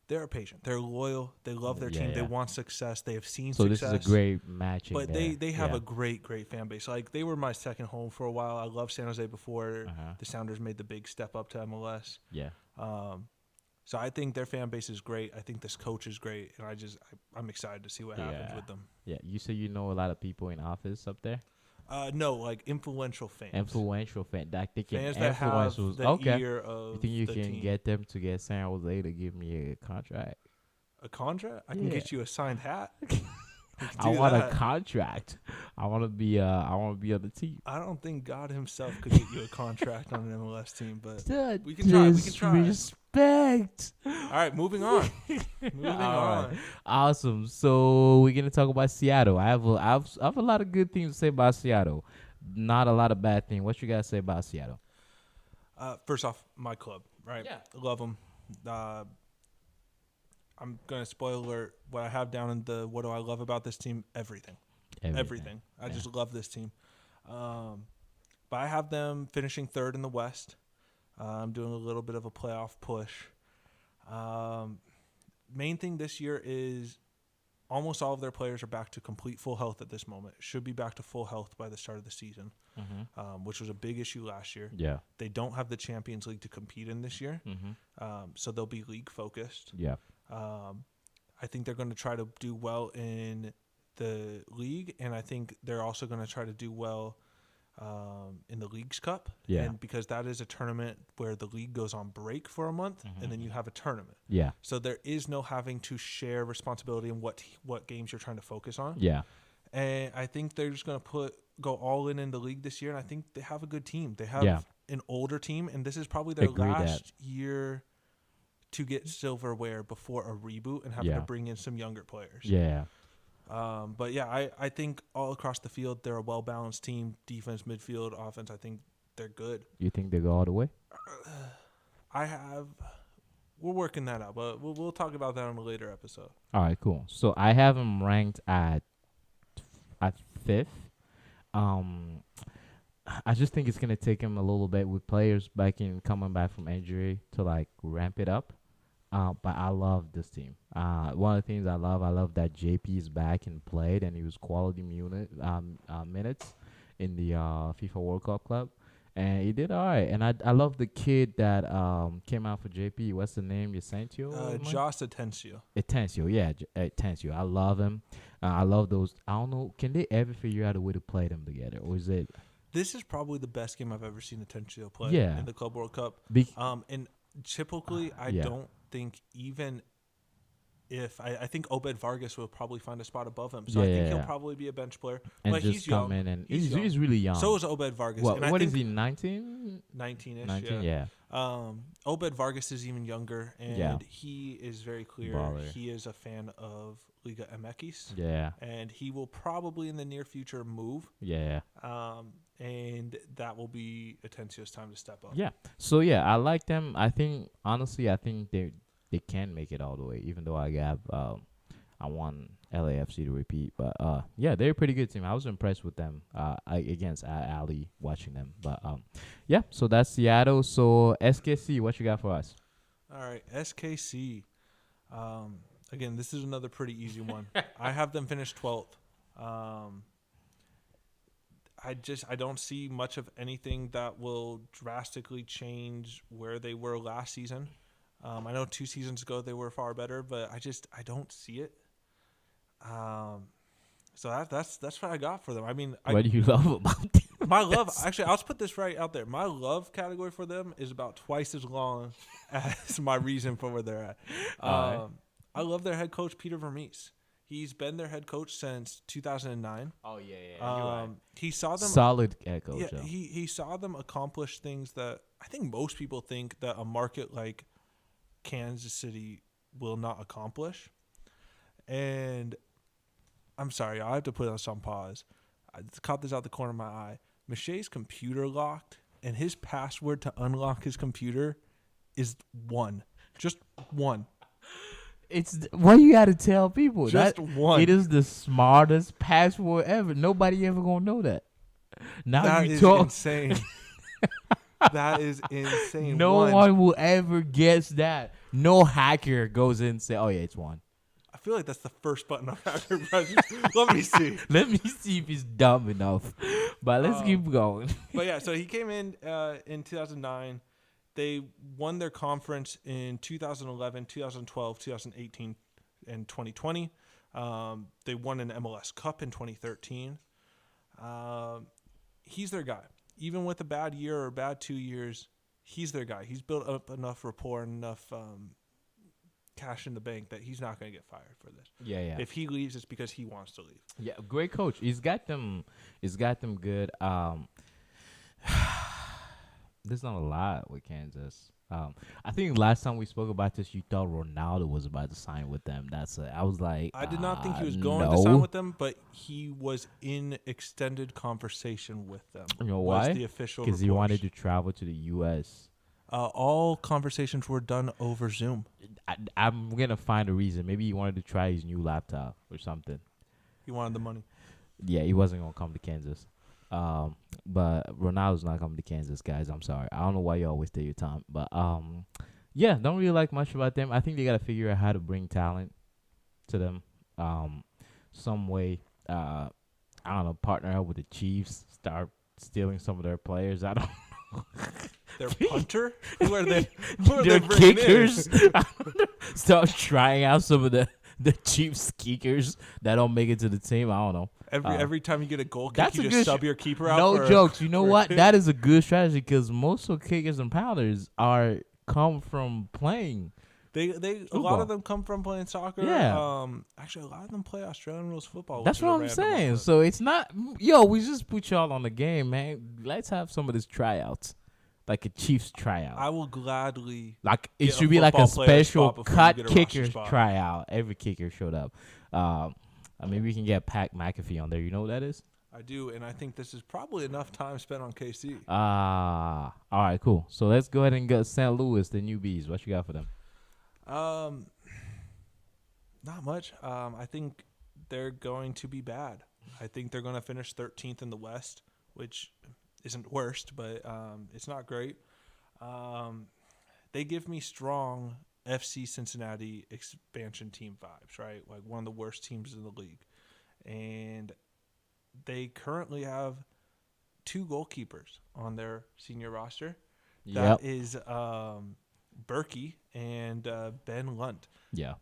they're patient. They're loyal. They love their team. They want success. They have seen success. So this is a great matching. But they have a great fan base. Like, they were my second home for a while. I loved San Jose before the Sounders made the big step up to MLS. Yeah. So I think their fan base is great. I think this coach is great, and I'm excited to see what happens with them. Yeah, you say you know a lot of people in office up there. No, like influential fans. Influential fan, that they can Fans that have influence. the Okay, ear of you think you the can team. get them to get San Jose to give me a contract? A contract? I can get you a signed hat. I want a contract. I want to be. I want to be on the team. I don't think God himself could get you a contract on an MLS team, but Dude, we can try. We can try. Respect. All right, moving on. Moving on. Right. Awesome. So we're gonna talk about Seattle. I have a lot of good things to say about Seattle. Not a lot of bad things. What you guys say about Seattle? First off, my club, right? Yeah. Love them. I'm going to spoil alert what I have down in the what do I love about this team? Everything. I just love this team. But I have them finishing third in the West. I'm doing a little bit of a playoff push. Main thing this year is almost all of their players are back to complete full health at this moment. Should be back to full health by the start of the season, which was a big issue last year. Yeah. They don't have the Champions League to compete in this year, so they'll be league focused. Yeah. I think they're going to try to do well in the league, and I think they're also going to try to do well in the Leagues Cup. Yeah. And because that is a tournament where the league goes on break for a month, and then you have a tournament. Yeah. So there is no having to share responsibility in what games you're trying to focus on. Yeah. And I think they're just going to go all in the league this year, and I think they have a good team. They have an older team, and this is probably their last year to get silverware before a reboot and having to bring in some younger players. Yeah. But yeah, I think all across the field, they're a well-balanced team. Defense, midfield, offense, I think they're good. You think they go all the way? We're working that out, but we'll talk about that on a later episode. All right, cool. So I have them ranked at fifth. I just think it's gonna take him a little bit with players coming back from injury to like ramp it up. But I love this team. One of the things I love that JP is back and played, and he was quality minutes in the FIFA World Cup club, and he did all right. And I love the kid that came out for JP. What's the name? Yasentio? Josh Atencio. Atencio, yeah, Atencio. I love him. I love those. I don't know. Can they ever figure out a way to play them together, or is it? This is probably the best game I've ever seen Atencio play in the Club World Cup. And typically, I don't think even if I think Obed Vargas will probably find a spot above him. So I think he'll probably be a bench player. And but just he's young. come in and he's really young. So is Obed Vargas. What is he, 19? 19-ish, 19, yeah. Obed Vargas is even younger, and he is very clear. Baller. He is a fan of Liga MX. Yeah. And he will probably in the near future move. Yeah. And that will be Atencio's time to step up. Yeah. So I like them. I think they can make it all the way, even though I want LAFC to repeat. But they're a pretty good team. I was impressed with them against Ali watching them. But so that's Seattle. So SKC, what you got for us? All right, SKC. Again, this is another pretty easy one. I have them finish 12th. I don't see much of anything that will drastically change where they were last season. I know 2 seasons ago they were far better, but I don't see it. So that's what I got for them. I mean, what do you love about them? My love, actually, I'll just put this right out there. My love category for them is about twice as long as my reason for where they're at. I love their head coach, Peter Vermees. He's been their head coach since 2009. Oh, yeah. You're right. He saw them. Solid head coach. Yeah, he saw them accomplish things that I think most people think that a market like Kansas City will not accomplish. And I'm sorry, I have to put this on pause. I caught this out the corner of my eye. Miché's computer locked, and his password to unlock his computer is 1. Just 1. It's what you got to tell people. Just 1. It is the smartest password ever. Nobody ever gonna know that. Now that you is talk. Insane. That is insane. No one will ever guess that. No hacker goes in and say, "Oh yeah, it's 1." I feel like that's the first button on hacker presses. Let me see. Let me see if he's dumb enough. But let's keep going. But yeah, so he came in 2009. They won their conference in 2011, 2012, 2018, and 2020. They won an MLS Cup in 2013. He's their guy. Even with a bad year or bad 2 years, he's their guy. He's built up enough rapport and enough cash in the bank that he's not going to get fired for this. Yeah. If he leaves, it's because he wants to leave. Yeah, great coach. He's got them good. There's not a lot with Kansas. I think last time we spoke about this, you thought Ronaldo was about to sign with them. That's it. I was like, I did not think he was going to sign with them, but he was in extended conversation with them. You know was why? The official Because he reports. wanted to travel to the U.S. All conversations were done over Zoom. I'm going to find a reason. Maybe he wanted to try his new laptop or something. He wanted the money. Yeah, he wasn't going to come to Kansas. But Ronaldo's not coming to Kansas, guys. I'm sorry. I don't know why y'all wasted your time. But, yeah, don't really like much about them. I think they got to figure out how to bring talent to them some way. I don't know, partner up with the Chiefs, start stealing some of their players. I don't know. Their punter? Who are they? Who are Their they bringing kickers. in? Start trying out some of the Chiefs kickers that don't make it to the team. I don't know. Every time you get a goal kick, that's you a just good sub your keeper out. No jokes. You know what? That is a good strategy because most of kickers and pounders come from playing. They a lot of them come from playing soccer. Yeah. Actually, a lot of them play Australian rules football. That's what I'm saying. So it's not, we just put y'all on the game, man. Let's have some of this tryouts, like a Chiefs tryout. I will gladly. Like it get should a be like a football player special spot before you cut get a roster kicker spot. tryout. Every kicker showed up. Maybe we can get Pat McAfee on there. You know what that is? I do, and I think this is probably enough time spent on KC. All right, cool. So let's go ahead and get St. Louis, the newbies. What you got for them? Not much. I think they're going to be bad. I think they're going to finish 13th in the West, which isn't worst, but it's not great. They give me strong FC Cincinnati expansion team vibes, right? Like one of the worst teams in the league. And they currently have 2 goalkeepers on their senior roster. That is Berkey and Ben Lunt. Yeah.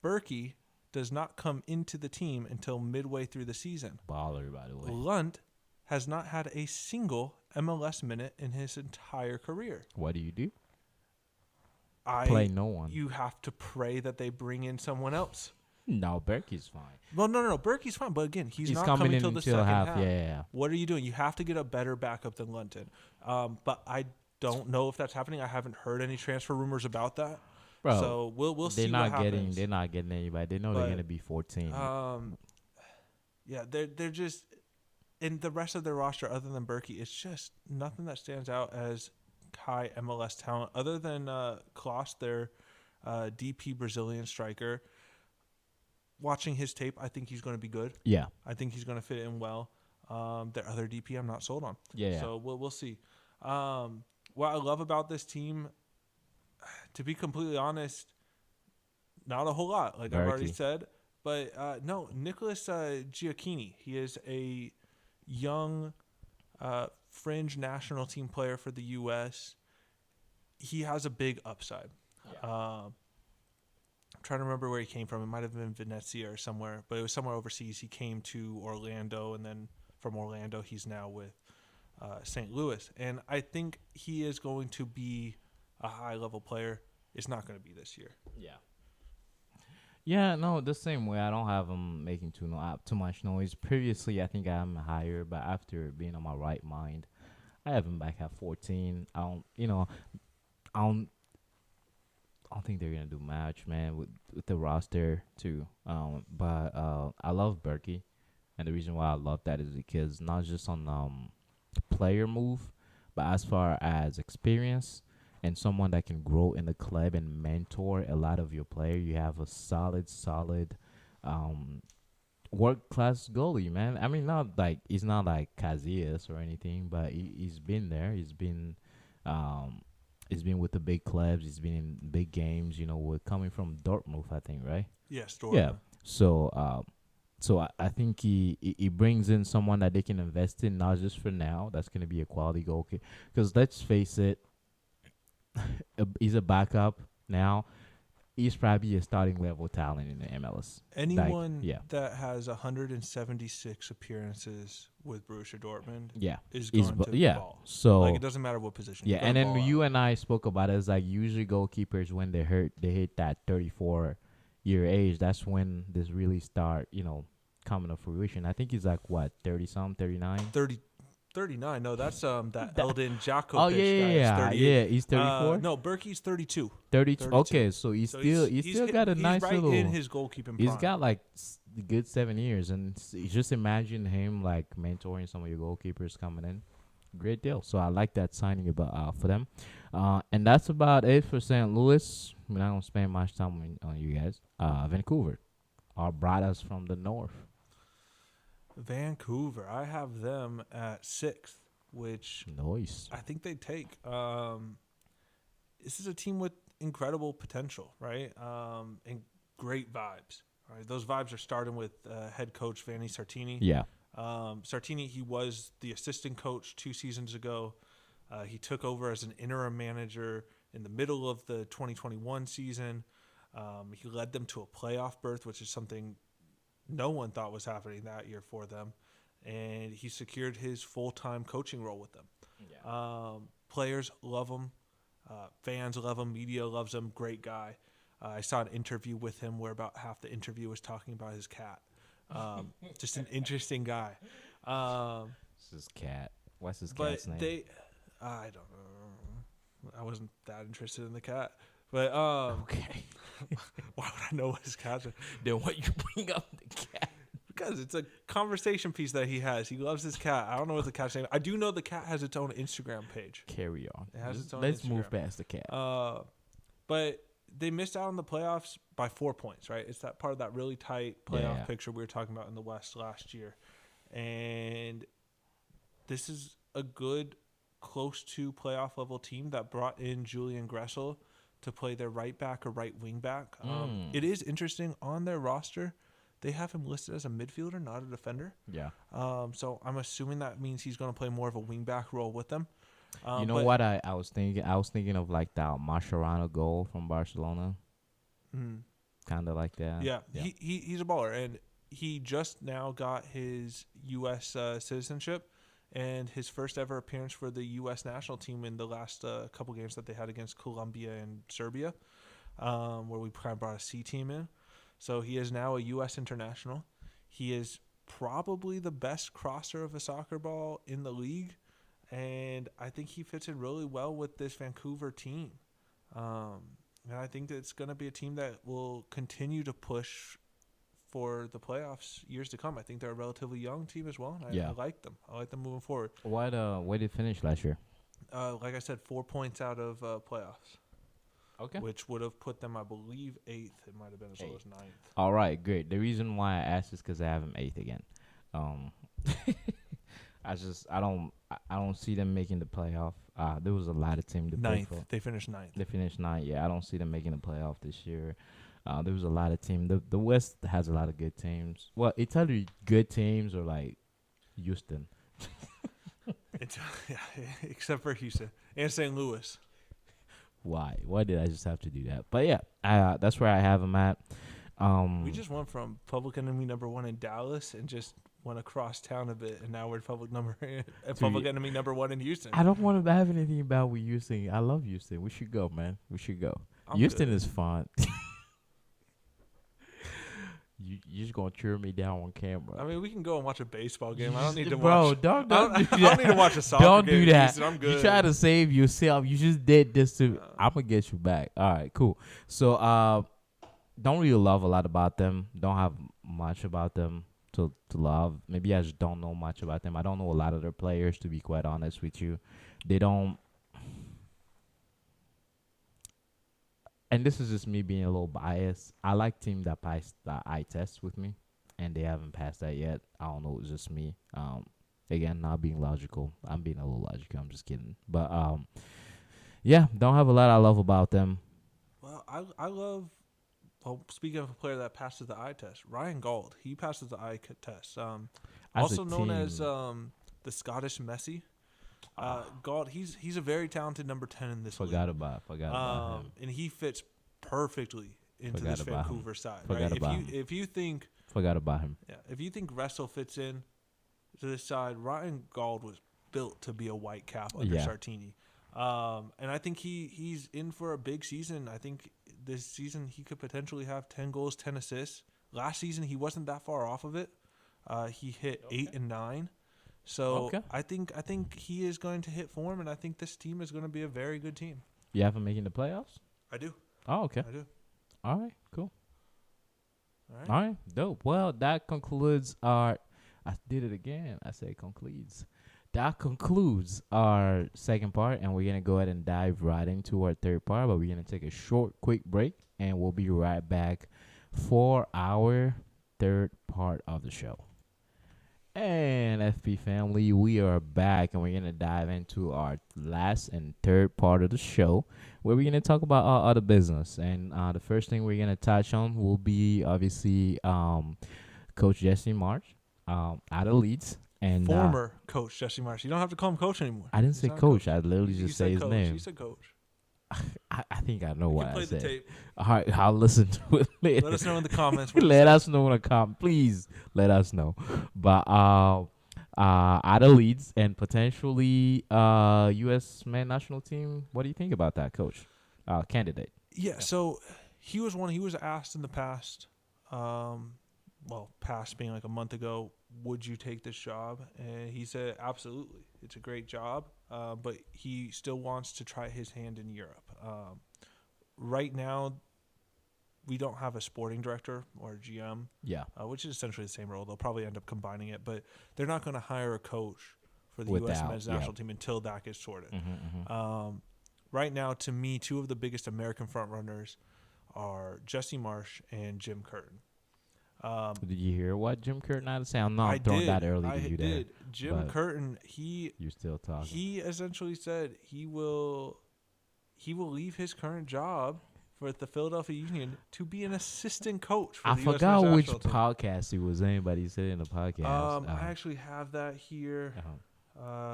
Berkey does not come into the team until midway through the season. Baller, by the way. Lunt has not had a single MLS minute in his entire career. What do you do? Play no one. You have to pray that they bring in someone else. No, Berkey's fine. Well, no. Berkey's fine, but again, he's not coming coming in until the second half. Yeah. What are you doing? You have to get a better backup than Lunton. But I don't know if that's happening. I haven't heard any transfer rumors about that. Bro, so we'll see what happens. They're not getting anybody. They know they're going to be 14. Yeah, they're just in the rest of their roster other than Berkey, it's just nothing that stands out as high MLS talent other than Klaus, their DP Brazilian striker. Watching his tape, I think he's going to be good. Yeah. I think he's going to fit in well. Their other DP, I'm not sold on. Yeah. So we'll see. What I love about this team, to be completely honest, not a whole lot, like I've already said. But no, Nicholas Giacchini. He is a young fringe national team player for the U.S. He has a big upside. Yeah. I'm trying to remember where he came from. It might have been Venezia or somewhere, but it was somewhere overseas. He came to Orlando, and then from Orlando, he's now with St. Louis. And I think he is going to be a high-level player. It's not going to be this year. Yeah. Yeah, no, the same way. I don't have him making too much noise. Previously, I think I'm higher, but after being on my right mind, I have him back at 14. I don't think they're gonna do much, man, with the roster too. But I love Berkey, and the reason why I love that is because not just on player move, but as far as experience and someone that can grow in the club and mentor a lot of your player. You have a solid world class goalie, man. I mean, he's not like Casillas or anything, but he's been there. He's been with the big clubs. He's been in big games. We're coming from Dortmund, I think, right? Yes, Dortmund. Yeah. So I think he brings in someone that they can invest in, not just for now. That's going to be a quality goalkeeper. Because let's face it, he's a backup now. He's probably a starting level talent in the MLS. Anyone yeah. that has 176 appearances with Borussia Dortmund Yeah. is He's going to yeah. ball. So Like, it doesn't matter what position. yeah, You're and gonna then ball you out. and I spoke about it. It's like usually goalkeepers when they hit that 34-year age. That's when this really start, coming to fruition. I think he's like what 30-some, 39. 39. No, that's that Eldon Jakovic Oh guy yeah, is 38. yeah. He's 34. No, Berkey's 32. 32. Okay, so he's So still got a he's nice right little. in his goalkeeping He's prime. got like good 7 years, and just imagine him like mentoring some of your goalkeepers coming in. Great deal. So I like that signing about for them, and that's about it for St. Louis. We're not gonna spend much time on you guys. Vancouver, our brothers from the north. Vancouver, I have them at 6th, which Nice. I think they take. This is a team with incredible potential, right? And great vibes. Right, those vibes are starting with head coach Vanni Sartini. Yeah. Sartini, he was the assistant coach 2 seasons ago. He took over as an interim manager in the middle of the 2021 season. He led them to a playoff berth, which is something no one thought was happening that year for them. And he secured his full-time coaching role with them. Yeah. Players love him. Fans love him. Media loves him. Great guy. I saw an interview with him where about half the interview was talking about his cat. Just an interesting guy. This is cat. What's his cat's name? I don't know. I wasn't that interested in the cat. But okay. Why would I know what his cat's name? Then why you bring up the cat? Because it's a conversation piece that he has. He loves his cat. I don't know what the cat's name. I do know the cat has its own Instagram page. Carry on. It has its own Let's Instagram. move past the cat. But they missed out on the playoffs by 4 points, right? It's that part of that really tight playoff picture we were talking about in the West last year. And this is a good, close to playoff level team that brought in Julian Gressel to play their right back or right wing back. It is interesting on their roster. They have him listed as a midfielder, not a defender. Yeah. So I'm assuming that means he's going to play more of a wing back role with them. You know what I was thinking? I was thinking of like that Mascherano goal from Barcelona. Kind of like that. Yeah. He's a baller, and he just now got his U.S. Citizenship and his first ever appearance for the U.S. national team in the last couple games that they had against Colombia and Serbia, where we kind of brought a C team in. So he is now a U.S. international. He is probably the best crosser of a soccer ball in the league, and I think he fits in really well with this Vancouver team. And I think that it's going to be a team that will continue to push for the playoffs years to come. I think they're a relatively young team as well, and I like them. I like them moving forward. Where did it finish last year? Like I said, 4 points out of playoffs. Okay. Which would have put them, I believe, 8th. It might have been as low as 9th. All right, great. The reason why I asked is because I have them 8th again. I don't see them making the playoff. There was a lot of teams to play for. They finished 9th. They finished 9th. Yeah, I don't see them making the playoff this year. There was a lot of teams. The West has a lot of good teams. Well, it's either good teams or like Houston. Except for Houston and St. Louis. Why? Why did I just have to do that? But yeah, that's where I have them at. We just went from public enemy number 1 in Dallas and just went across town a bit, and now we're public enemy number 1 in Houston. I don't want to have anything bad with Houston. I love Houston. We should go, man. We should go. Houston is fun. You just gonna cheer me down on camera. I mean, we can go and watch a baseball game. I don't need to Bro, watch. don't do that. I don't need to watch a soccer don't game. do that. Houston, I'm good. You try to save yourself. You just did this to. I'm gonna get you back. All right, cool. So, don't really love a lot about them. Don't have much about them to love. Maybe I just don't know much about them. I don't know a lot of their players, to be quite honest with you. They don't. And this is just me being a little biased. I like teams that pass the eye test with me, and they haven't passed that yet. I don't know. It's just me. Again, not being logical. I'm being a little logical. I'm just kidding. But yeah, don't have a lot I love about them. Well, I love. Well, speaking of a player that passes the eye test, Ryan Gauld. He passes the eye test. Also known as the Scottish Messi. Gault, he's a very talented number 10 in this league. Forgot about him. And he fits perfectly into Forgot this about Vancouver side. Forgot Right? about him. If you think Forgot about him. if you think Wrestle fits in to this side, Ryan Gauld was built to be a white cap under Sartini. And I think he's in for a big season. I think this season he could potentially have 10 goals, 10 assists. Last season he wasn't that far off of it. He hit 8 and 9. So I think he is going to hit form, and I think this team is going to be a very good team. You have him making the playoffs? I do. Oh, okay. I do. All right, cool. All right, dope. Well, that concludes our. I did it again. I said concludes. That concludes our second part, and we're gonna go ahead and dive right into our third part. But we're gonna take a short, quick break, and we'll be right back for our third part of the show. And FP family, we are back, and we're gonna dive into our last and third part of the show, where we're gonna talk about our other business. And the first thing we're gonna touch on will be obviously Coach Jesse Marsch out of Leeds, and former coach Jesse Marsch. You don't have to call him coach anymore. I didn't say coach. I literally just say his name. You said coach. I think I know what I said. The tape. All right, I'll listen to it later. Let us know in the comments. Let us know in the comments. Please let us know. But out of Leeds and potentially U.S. men's national team. What do you think about that, coach? Candidate. Yeah, so he was asked in the past, past being like a month ago, would you take this job? And he said, absolutely. It's a great job, but he still wants to try his hand in Europe. Right now, we don't have a sporting director or a GM, which is essentially the same role. They'll probably end up combining it, but they're not going to hire a coach for the U.S. men's national team until that gets sorted. Right now, to me, two of the biggest American frontrunners are Jesse Marsch and Jim Curtin. Did you hear what Jim Curtin had to say? I'm not throwing that early to you there. Jim Curtin, you're still talking. He essentially said he will leave his current job for the Philadelphia Union to be an assistant coach for the U.S. forgot men's which national team. podcast it was in, but he said it in the podcast. I actually have that here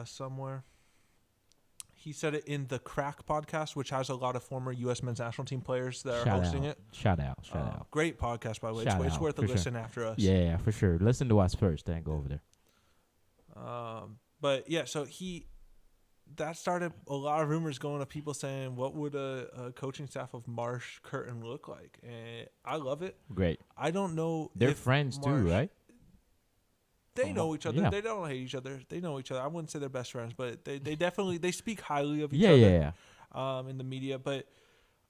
somewhere. He said it in the Crack podcast, which has a lot of former U.S. men's national team players that are hosting it. Shout out. Great podcast, by the way. It's worth a listen after us. Yeah, for sure. Listen to us first, then go over there. But yeah, so that started a lot of rumors going of people saying, what would a coaching staff of Marsch Curtin look like? And I love it. Great. I don't know. They're friends too, right? They know each other. Yeah. They don't hate each other. They know each other. I wouldn't say they're best friends, but they definitely they speak highly of each other. In the media. But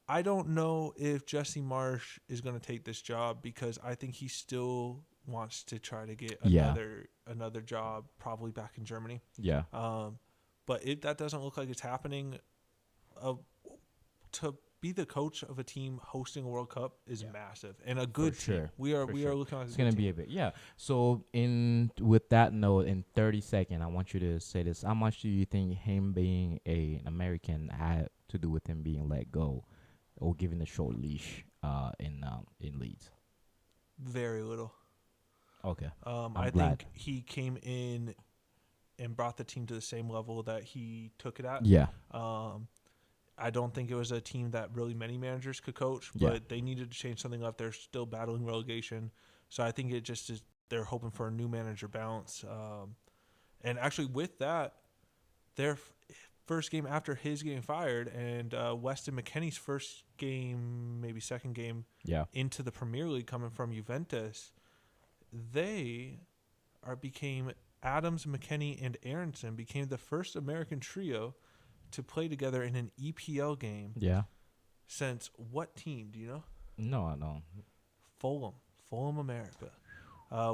I don't know if Jesse Marsch is going to take this job because I think he still wants to try to get another job, probably back in Germany. Yeah. But that doesn't look like it's happening. To be the coach of a team hosting a World Cup is massive and a good team. Sure. We are looking like it's going to be a bit. Yeah. So with that note, in 30 seconds, I want you to say this. How much do you think him being an American had to do with him being let go or given a short leash in Leeds? Very little. Okay. I think he came in and brought the team to the same level that he took it at. Yeah. I don't think it was a team that really many managers could coach, but they needed to change something up. They're still battling relegation. So I think it just is they're hoping for a new manager bounce. And actually with that, their first game after his getting fired and Weston McKennie's first game, maybe second game into the Premier League coming from Juventus, they became Adams, McKennie, and Aronson became the first American trio to play together in an EPL game. Yeah. Since what team? Do you know? No, I don't. Fulham, America,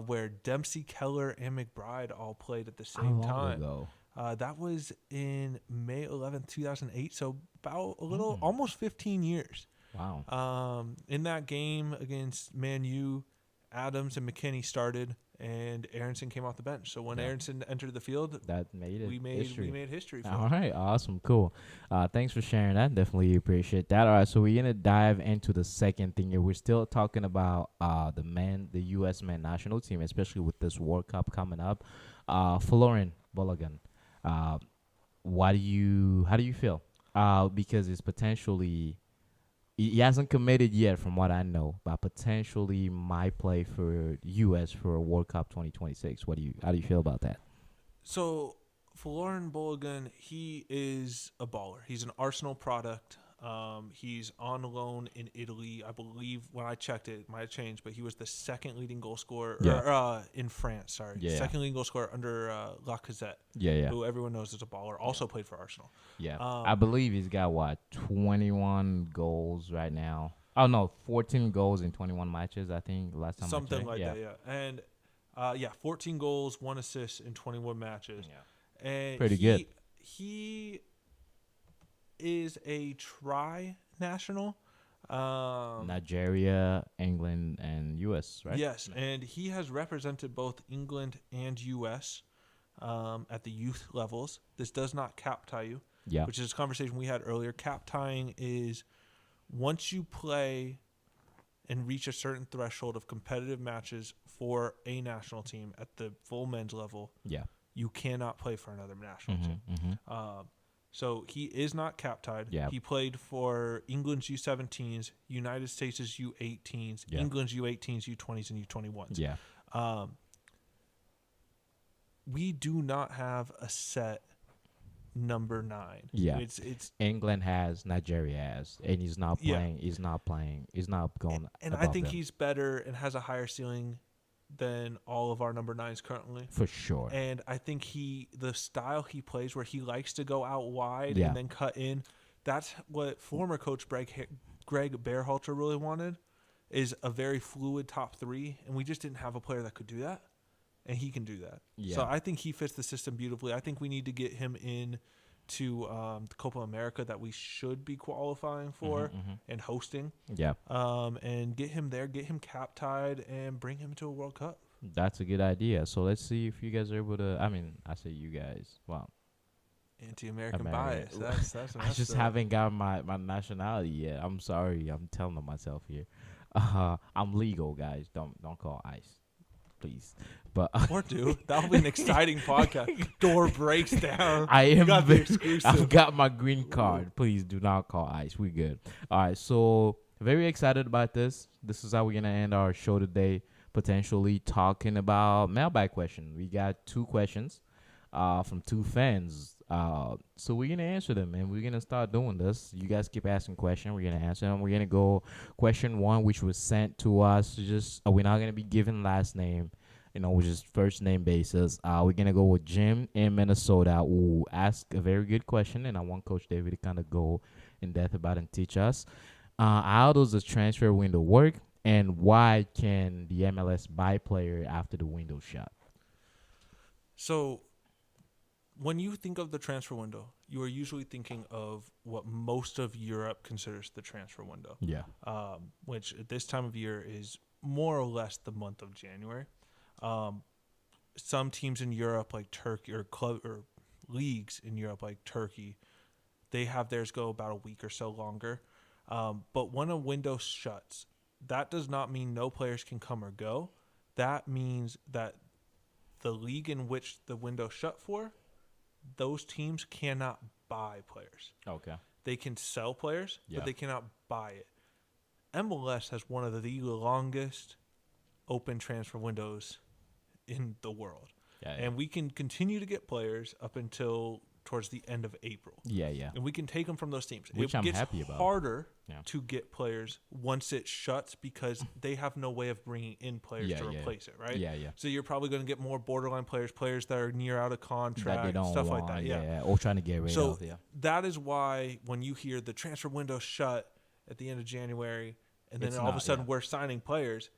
where Dempsey, Keller, and McBride all played at the same time. Ago? That was in May 11th, 2008. So about a little, almost 15 years. Wow. In that game against Man U, Adams and McKennie started, and Aronson came off the bench. So when Aronson entered the field, we made history. All right, awesome, cool. Thanks for sharing that. Definitely appreciate that. All right, so we're gonna dive into the second thing here. We're still talking about the U.S. men's national team, especially with this World Cup coming up. Folarin Balogun. How do you feel? Because it's potentially he hasn't committed yet, from what I know, but potentially might play for U.S. for World Cup 2026. How do you feel about that? So, Folarin Balogun, he is a baller. He's an Arsenal product. He's on loan in Italy. I believe when I checked it might have changed, but he was the second leading goal scorer in France. Sorry, second leading goal scorer under Lacazette, who everyone knows is a baller. Also played for Arsenal. Yeah, I believe he's got 21 goals right now. Oh no, 14 goals in 21 matches. I think last time something like that. Yeah, and 14 goals, 1 assist in 21 matches. Yeah, and pretty good. He is a tri-national. Nigeria, England, and U.S., right? Yes, and he has represented both England and U.S. At the youth levels. This does not cap tie you, which is a conversation we had earlier. Cap tying is once you play and reach a certain threshold of competitive matches for a national team at the full men's level, you cannot play for another national team. So he is not cap tied. He played for England's U17s, United States' U18s, England's U18s, U20s, and U21s. We do not have a set number 9. It's England has, Nigeria has, and he's not playing. He's not playing. He's not going. And I think he's better and has a higher ceiling than all of our number 9s currently. For sure. And I think the style he plays where he likes to go out wide and then cut in, that's what former coach Greg Berhalter really wanted, is a very fluid top 3. And we just didn't have a player that could do that. And he can do that. So I think he fits the system beautifully. I think we need to get him in to the Copa America that we should be qualifying for and hosting. And get him there, get him cap tied, and bring him to a World Cup. That's a good idea. So let's see if you guys are able to. I mean, I say you guys. Wow. Anti-American bias. That's I just haven't got my nationality yet. I'm sorry. I'm telling on myself here. I'm legal, guys. Don't call ICE, please. But or do. That'll be an exciting podcast. Door breaks down. I've got my green card. Please do not call ICE. We good. All right. So very excited about this. This is how we're gonna end our show today. Potentially talking about mailbag questions. We got 2 questions from 2 fans. So we're gonna answer them, and we're gonna start doing this. You guys keep asking questions. We're gonna answer them. We're gonna go question 1, which was sent to us. Just we're not gonna be giving last name. Which is first name basis. We're going to go with Jim in Minnesota, who asked a very good question, and I want Coach David to kind of go in depth about it and teach us. How does the transfer window work, and why can the MLS buy player after the window shut? So when you think of the transfer window, you are usually thinking of what most of Europe considers the transfer window. Which at this time of year is more or less the month of January. Some teams in Europe like Turkey or leagues in Europe like Turkey, they have theirs go about a week or so longer. But when a window shuts, that does not mean no players can come or go. That means that the league in which the window shut for, those teams cannot buy players. Okay. They can sell players, but they cannot buy it. MLS has one of the longest open transfer windows in the world. And we can continue to get players up until towards the end of April. And we can take them from those teams. Which I'm happy about. It's harder to get players once it shuts because they have no way of bringing in players to replace it, right? So you're probably going to get more borderline players that are near out of contract, stuff like that. Or trying to get rid of. That is why when you hear the transfer window shut at the end of January, and then all of a sudden we're signing players,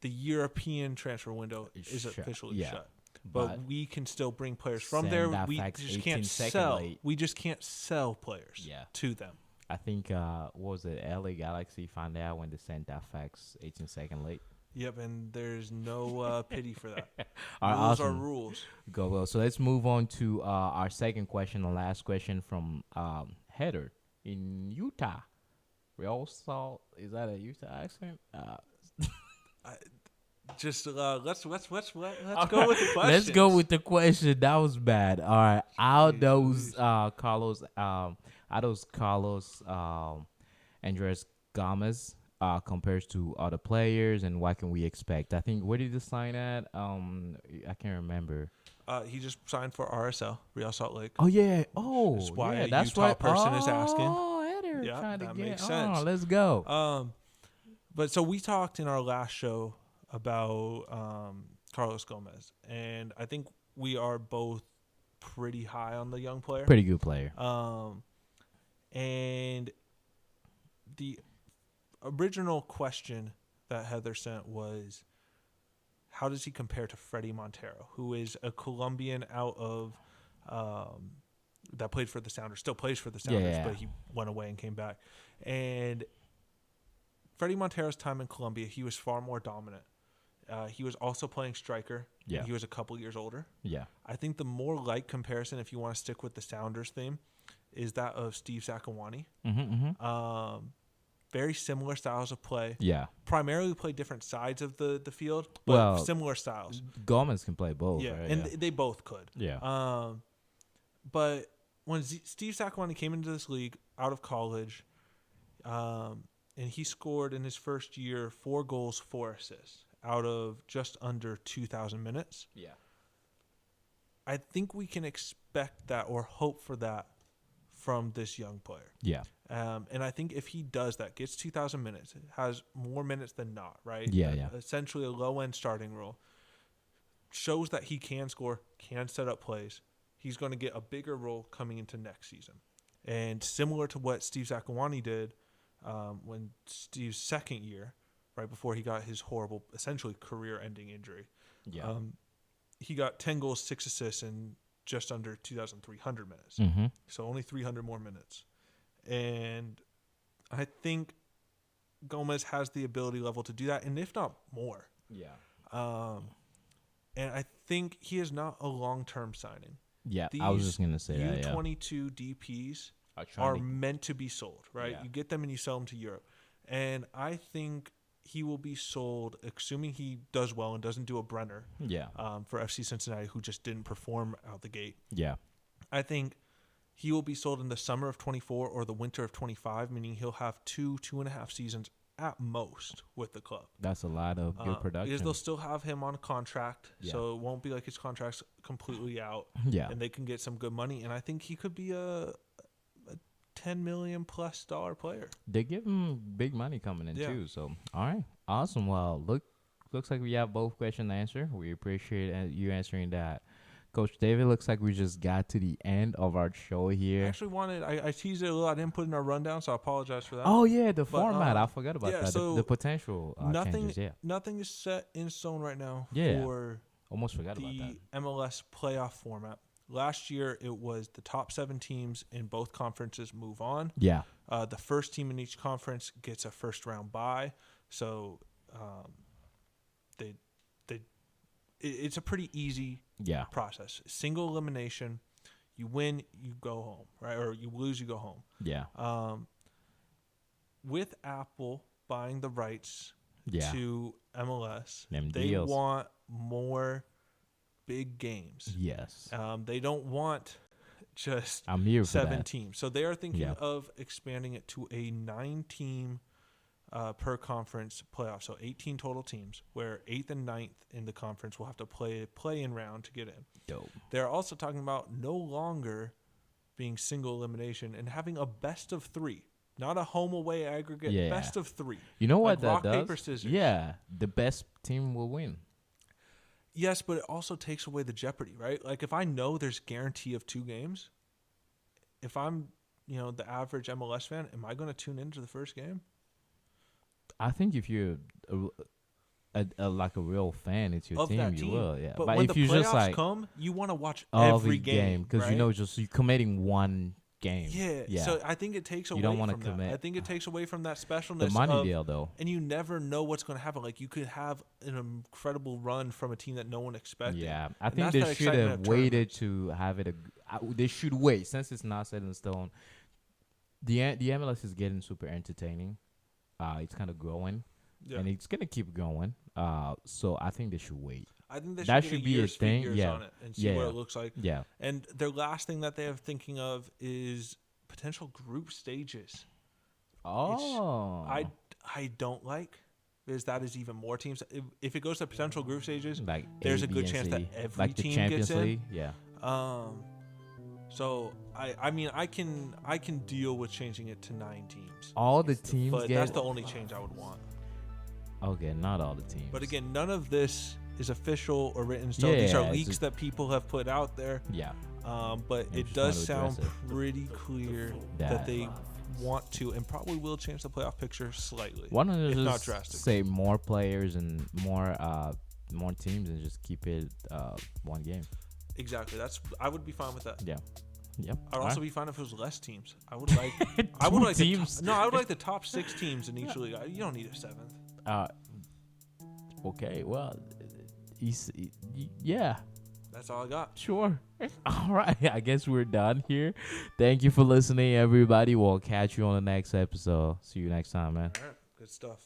the European transfer window is officially shut. But we can still bring players from there. We just can't sell. We just can't sell players to them. I think what was it? LA Galaxy found out when they sent that fax 18 seconds late. Yep, and there's no pity for that. Rules are rules. Go well. So let's move on to our second question, the last question from Heather in Utah. Real Salt, is that a Utah accent? just let's go with the question. Let's go with the question. That was bad. All right. How those Carlos Andrés Gómez compares to other players, and what can we expect? I think, where did he sign at? I can't remember. He just signed for RSL, Real Salt Lake. Oh yeah. Oh That's why yeah. a That's Utah right. person is asking. Oh, they're Yeah, trying to that get. makes sense. Let's go. But so we talked in our last show about Carlos Gomez, and I think we are both pretty high on the young player. Pretty good player. And the original question that Heather sent was, how does he compare to Freddie Montero, who is a Colombian out of that played for the Sounders, still plays for the Sounders, but he went away and came back. And Freddie Montero's time in Colombia, he was far more dominant. He was also playing striker. Yeah. He was a couple years older. Yeah. I think the more like comparison, if you want to stick with the Sounders theme, is that of Steve Zakawani. Very similar styles of play. Yeah. Primarily play different sides of the field, but similar styles. Gomez can play both. Yeah, right? and they both could. Yeah. But when Steve Zakawani came into this league out of college, and he scored in his first year 4 goals, 4 assists out of just under 2,000 minutes. Yeah. I think we can expect that or hope for that from this young player. Yeah. And I think if he does that, gets 2,000 minutes, has more minutes than not, right? Yeah. Essentially a low-end starting role, shows that he can score, can set up plays, he's going to get a bigger role coming into next season. And similar to what Steve Zakawani did when Steve's second year, right before he got his horrible, essentially career-ending injury, he got 10 goals, 6 assists in just under 2,300 minutes. So only 300 more minutes. And I think Gomez has the ability level to do that, and if not more. Yeah. And I think he is not a long-term signing. Yeah, I was just going to say that, yeah. U22 DPs are meant to be sold, right? Yeah. You get them and you sell them to Europe. And I think he will be sold, assuming he does well and doesn't do a Brenner for FC Cincinnati, who just didn't perform out the gate. Yeah. I think he will be sold in the summer of 24 or the winter of 25, meaning he'll have 2.5 seasons at most with the club. That's a lot of good production. Because they'll still have him on contract, so it won't be like his contract's completely out. Yeah. And they can get some good money. And I think he could be a $10 million plus player. They give him big money coming in too. So, all right. Awesome. Well, looks like we have both questions answered. We appreciate you answering that. Coach David, looks like we just got to the end of our show here. I actually I teased it a little. I didn't put it in our rundown, so I apologize for that. Oh, yeah, the format. I forgot about that. So the potential changes, Nothing is set in stone right now for almost forgot about that. The MLS playoff format. Last year, it was the top 7 teams in both conferences move on. Yeah. The first team in each conference gets a first-round bye. So it's a pretty easy process. Single elimination. You win, you go home, right? Or you lose, you go home. Yeah. With Apple buying the rights to MLS, they want more big games. Yes. They don't want just I'm here for 7 that. teams. So they are thinking of expanding it to a 9-team per conference playoff. So 18 total teams, where 8th and 9th in the conference will have to play a play-in round to get in. Dope. They're also talking about no longer being single elimination and having a best of 3. Not a home-away aggregate, best of 3. You know what like that rock, does? paper, scissors. Yeah, the best team will win. Yes, but it also takes away the jeopardy, right? Like if I know there's guarantee of 2 games, if I'm, the average MLS fan, am I going to tune into the first game? I think if you're like a real fan, it's your of team, that you team. will. Yeah, But if when the you playoffs just like come, you want to watch every game because right? just you're committing one game. Yeah. So I think it takes away don't from commit. that. I think it takes away from that specialness. The money deal, though. And you never know what's going to happen. Like you could have an incredible run from a team that no one expected. Yeah, I think they should have waited to have it. They should wait since it's not set in stone. The MLS is getting super entertaining. It's kind of growing. Yeah. And it's going to keep going. So I think they should wait. I think they That should, should get a be a year's thing, figures yeah. on it and see Yeah, what yeah. it looks like. Yeah. And their last thing that they have thinking of is potential group stages. Oh. I don't like, because that is even more teams. If it goes to potential group stages, like there's A, a B, good and chance C. that every like the team Champions gets in. League. Yeah. So I mean I can deal with changing it to 9 teams. All the teams But get. that's the only change I would want. Okay, not all the teams. But again, none of this is official or written in stone. Yeah, These are it's leaks just- that people have put out there. Yeah. But I it just does want to sound address it. pretty clear that That- they want to and probably will change the playoff picture slightly. Why don't if they not just drastic. say more players and more teams and just keep it one game? Exactly. I would be fine with that. Yeah. Yep. I'd All also right. be fine if it was less teams. I would like I would Two like teams. I would like the top 6 teams in each league. You don't need a 7th. Okay. Well, yeah. That's all I got. Sure. All right. I guess we're done here. Thank you for listening, everybody. We'll catch you on the next episode. See you next time, man. All right. Good stuff.